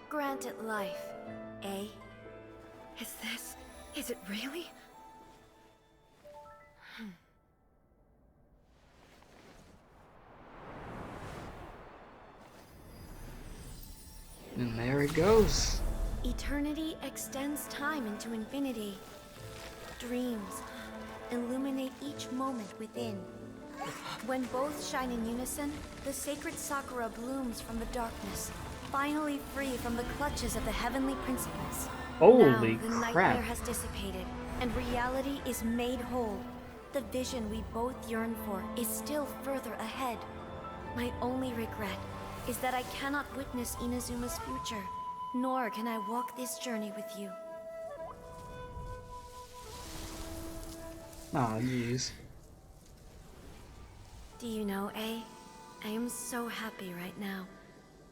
D: Grant it life, eh? Is it really?
A: And there it goes.
D: Eternity extends time into infinity. Dreams illuminate each moment within. When both shine in unison, the sacred Sakura blooms from the darkness, finally free from the clutches of the heavenly principles.
A: Holy
D: now, the nightmare
A: crap.
D: has dissipated, and reality is made whole. The vision we both yearn for is still further ahead. My only regret is that I cannot witness Inazuma's future, nor can I walk this journey with you.
A: Aw, jeez.
D: Do you know, A? I am so happy right now,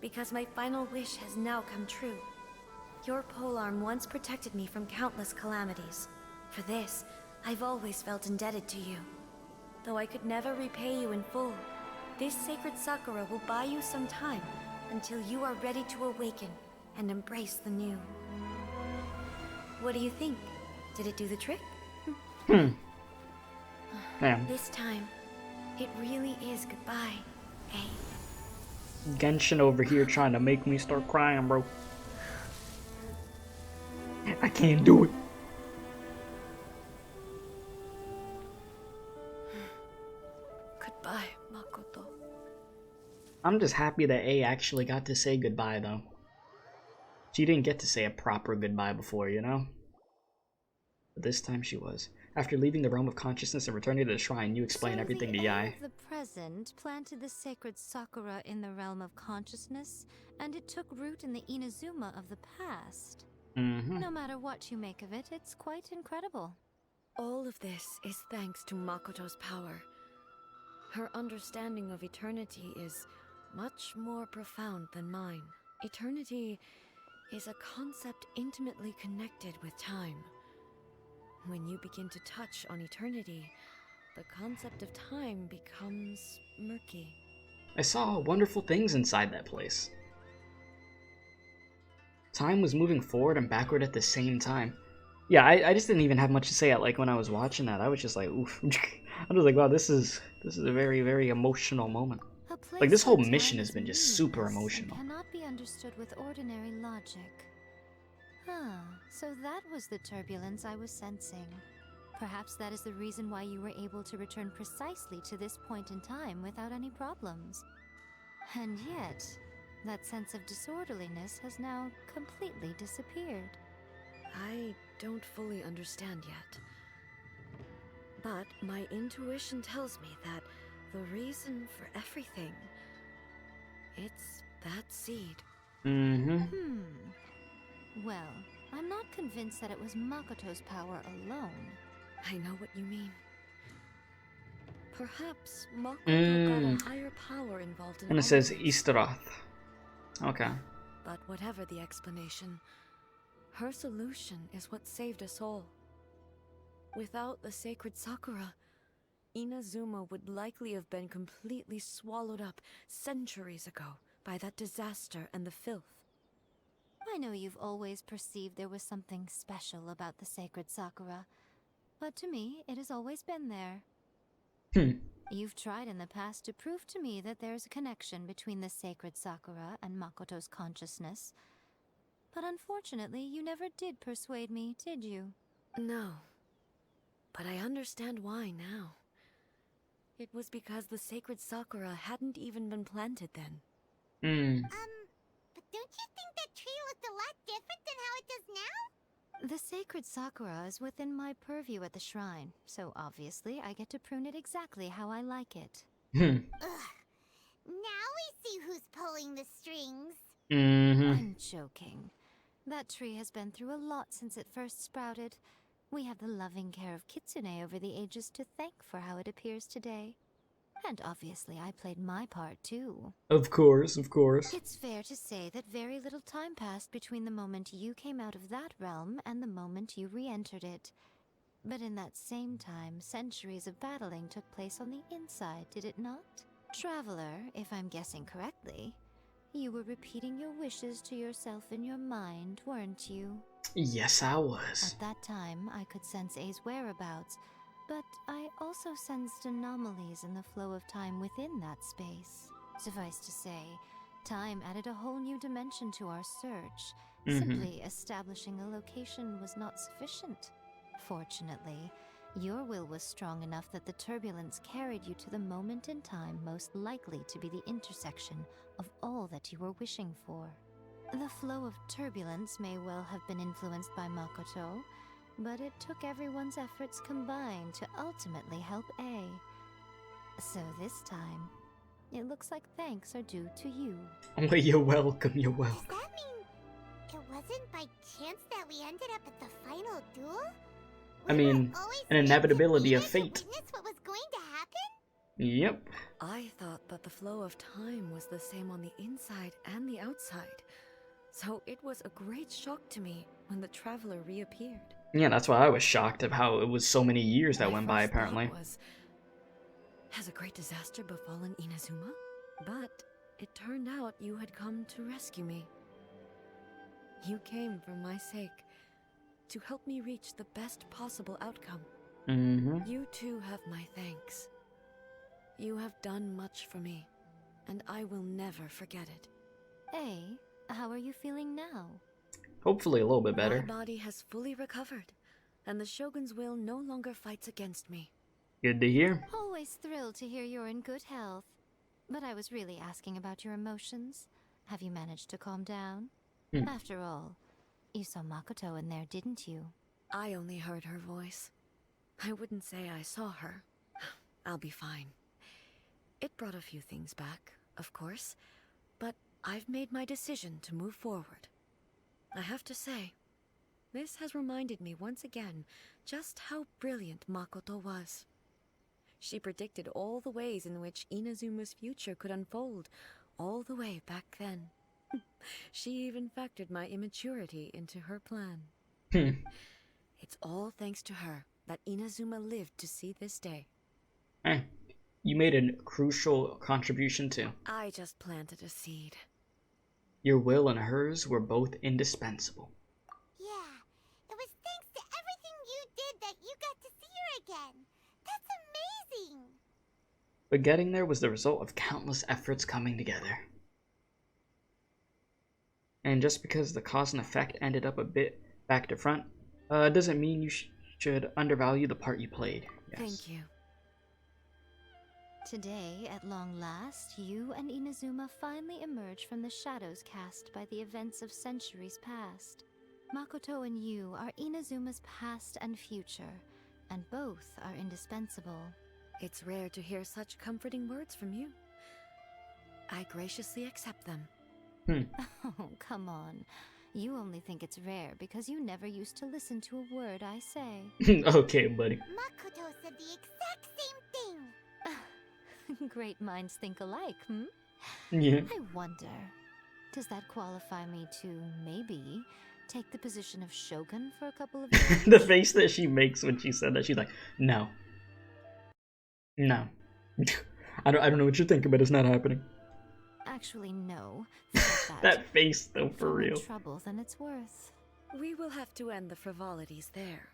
D: because my final wish has now come true. Your polearm once protected me from countless calamities. For this, I've always felt indebted to you. Though I could never repay you in full, this sacred Sakura will buy you some time until you are ready to awaken and embrace the new. What do you think? Did it do the trick?
A: Damn.
D: This time, it really is goodbye, eh?
A: Genshin over here trying to make me start crying, bro. I can't do it.
D: Goodbye, Makoto.
A: I'm just happy that A actually got to say goodbye, though. She didn't get to say a proper goodbye before, you know? But this time she was. After leaving the realm of consciousness and returning to the shrine, you explain everything to Yae.
J: The present planted the sacred Sakura in the realm of consciousness, and it took root in the Inazuma of the past. No matter what you make of it, it's quite incredible.
D: All of this is thanks to Makoto's power. Her understanding of eternity is much more profound than mine. Eternity is a concept intimately connected with time. When you begin to touch on eternity, the concept of time becomes murky.
A: I saw wonderful things inside that place. Time was moving forward and backward at the same time. Yeah, I just didn't even have much to say at like when I was watching that. I was just like, oof. I was like, wow, this is a very, very emotional moment. Like this whole mission has been just super emotional.
J: Cannot be understood with ordinary logic. Huh, so that was the turbulence I was sensing. Perhaps that is the reason why you were able to return precisely to this point in time without any problems. And yet, that sense of disorderliness has now completely disappeared.
D: I don't fully understand yet. But my intuition tells me that the reason for everything, it's that seed.
J: Well, I'm not convinced that it was Makoto's power alone.
D: I know what you mean. Perhaps Makoto got a higher power involved in
A: And it says Easteroth. Okay.
D: But whatever the explanation, her solution is what saved us all. Without the sacred Sakura, Inazuma would likely have been completely swallowed up centuries ago by that disaster and the filth.
J: I know you've always perceived there was something special about the sacred Sakura, but to me, it has always been there. You've tried in the past to prove to me that there's a connection between the sacred Sakura and Makoto's consciousness, but unfortunately, you never did persuade me, did you?
D: No. But I understand why now. It was because the sacred Sakura hadn't even been planted then.
C: But don't you think that tree looked a lot different than how it does now?
J: The sacred Sakura is within my purview at the shrine, so obviously I get to prune it exactly how I like it.
C: Ugh. Now we see who's pulling the strings.
J: I'm joking. That tree has been through a lot since it first sprouted. We have the loving care of Kitsune over the ages to thank for how it appears today. And obviously I played my part too.
A: Of course, of course.
J: It's fair to say that very little time passed between the moment you came out of that realm and the moment you re-entered it. But in that same time, centuries of battling took place on the inside, did it not? Traveler, if I'm guessing correctly, you were repeating your wishes to yourself in your mind, weren't you?
A: Yes, I was.
J: At that time, I could sense A's whereabouts, but I also sensed anomalies in the flow of time within that space. Suffice to say, time added a whole new dimension to our search. Simply establishing a location was not sufficient. Fortunately, your will was strong enough that the turbulence carried you to the moment in time most likely to be the intersection of all that you were wishing for. The flow of turbulence may well have been influenced by Makoto, but it took everyone's efforts combined to ultimately help A. So this time, it looks like thanks are due to you.
A: Oh, you're welcome, you're welcome.
C: Does that mean it wasn't by chance that we ended up at the final duel?
A: I mean, an inevitability of fate.
C: To witness what was going to happen?
A: Yep.
D: I thought that the flow of time was the same on the inside and the outside. So it was a great shock to me when the traveler reappeared.
A: Yeah, that's why I was shocked of how it was so many years that went by, apparently.
D: Has a great disaster befallen Inazuma? But it turned out you had come to rescue me. You came for my sake, to help me reach the best possible outcome. You too have my thanks. You have done much for me, and I will never forget it.
J: Hey, how are you feeling now?
A: Hopefully a little bit better.
D: My body has fully recovered, and the Shogun's will no longer fights against me.
A: Good to hear.
J: Always thrilled to hear you're in good health. But I was really asking about your emotions. Have you managed to calm down? After all, you saw Makoto in there, didn't you?
D: I only heard her voice. I wouldn't say I saw her. I'll be fine. It brought a few things back, of course, but I've made my decision to move forward. I have to say, this has reminded me once again just how brilliant Makoto was. She predicted all the ways in which Inazuma's future could unfold, all the way back then. She even factored my immaturity into her plan. It's all thanks to her that Inazuma lived to see this day.
A: You made a crucial contribution too.
D: I just planted a seed.
A: Your will and hers were both indispensable.
C: Yeah, it was thanks to everything you did that you got to see her again. That's amazing!
A: But getting there was the result of countless efforts coming together. And just because the cause and effect ended up a bit back to front, doesn't mean you should undervalue the part you played. Yes.
D: Thank you.
J: Today, at long last, you and Inazuma finally emerge from the shadows cast by the events of centuries past. Makoto and you are Inazuma's past and future, and both are indispensable.
D: It's rare to hear such comforting words from you. I graciously accept them.
J: Oh, come on. You only think it's rare because you never used to listen to a word I say.
A: Okay, buddy.
C: Makoto said the exact same thing!
J: Great minds think alike, hmm?
A: Yeah.
J: I wonder, does that qualify me to, maybe, take the position of Shogun for a couple of years?
A: The face that she makes when she said that, she's like, no. No. I don't know what you're thinking, but it's not happening.
J: Actually, no. Forget
A: That face, though,
J: If
A: for
J: I'm in
A: real.
J: trouble than it's worth.
D: We will have to end the frivolities there.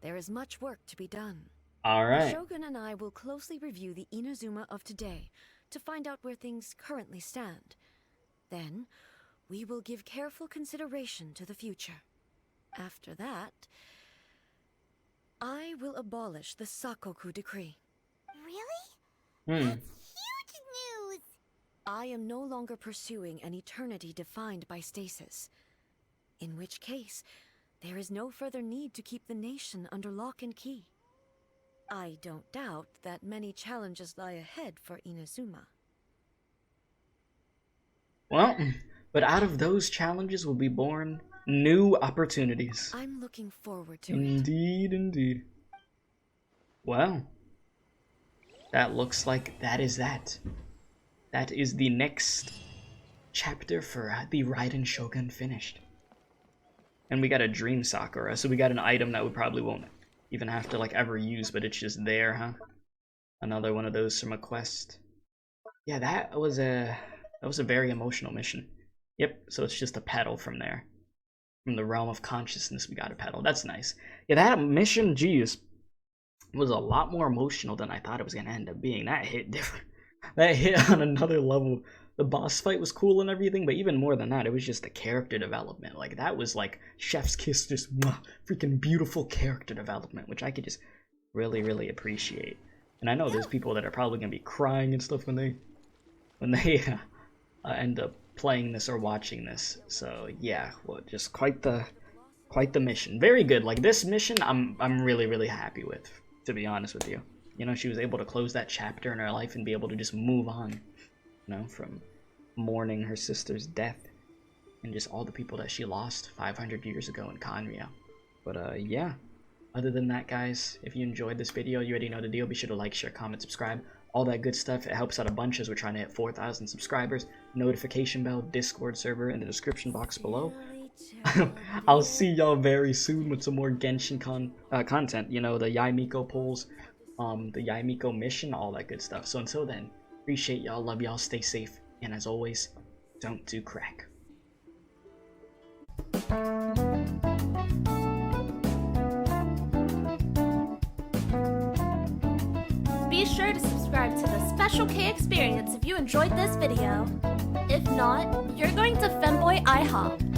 D: There is much work to be done.
A: Alright.
D: Shogun and I will closely review the Inazuma of today to find out where things currently stand. Then, we will give careful consideration to the future. After that, I will abolish the Sakoku decree.
C: Really? That's huge news!
D: I am no longer pursuing an eternity defined by stasis. In which case, there is no further need to keep the nation under lock and key. I don't doubt that many challenges lie ahead for Inazuma.
A: Well, but out of those challenges will be born new opportunities.
D: I'm looking forward to
A: Indeed, indeed. Well, that looks like that is that. That is the next chapter for the Raiden Shogun finished. And we got a Dream Sakura, so we got an item that we probably won't even have to like ever use, but it's just there, huh? Another one of those from a quest. Yeah, that was a very emotional mission. Yep, so it's just a petal from there. From the realm of consciousness, we got a petal. That's nice. Yeah, that mission, geez, was a lot more emotional than I thought it was gonna end up being. That hit different. That hit on another level. The boss fight was cool and everything, but even more than that, it was just the character development. Like, that was like chef's kiss, just freaking beautiful character development, which I could just really, really appreciate. And I know there's people that are probably gonna be crying and stuff when they end up playing this or watching this. So yeah, well, just quite the mission. Very good. Like, this mission, I'm really, really happy with, to be honest with you. You know, she was able to close that chapter in her life and be able to just move on, you know, from mourning her sister's death and just all the people that she lost 500 years ago in Kanria. But yeah, other than that, guys, if you enjoyed this video, you already know the deal. Be sure to like, share, comment, subscribe, all that good stuff. It helps out a bunch as we're trying to hit 4,000 subscribers. Notification bell, Discord server in the description box below. I'll see y'all very soon with some more Genshin content. You know, the Yaimiko polls, the Yaimiko mission, all that good stuff. So until then, appreciate y'all, love y'all, stay safe, and as always, don't do crack.
K: Be sure to subscribe to the Special K Experience if you enjoyed this video. If not, you're going to Femboy IHOP.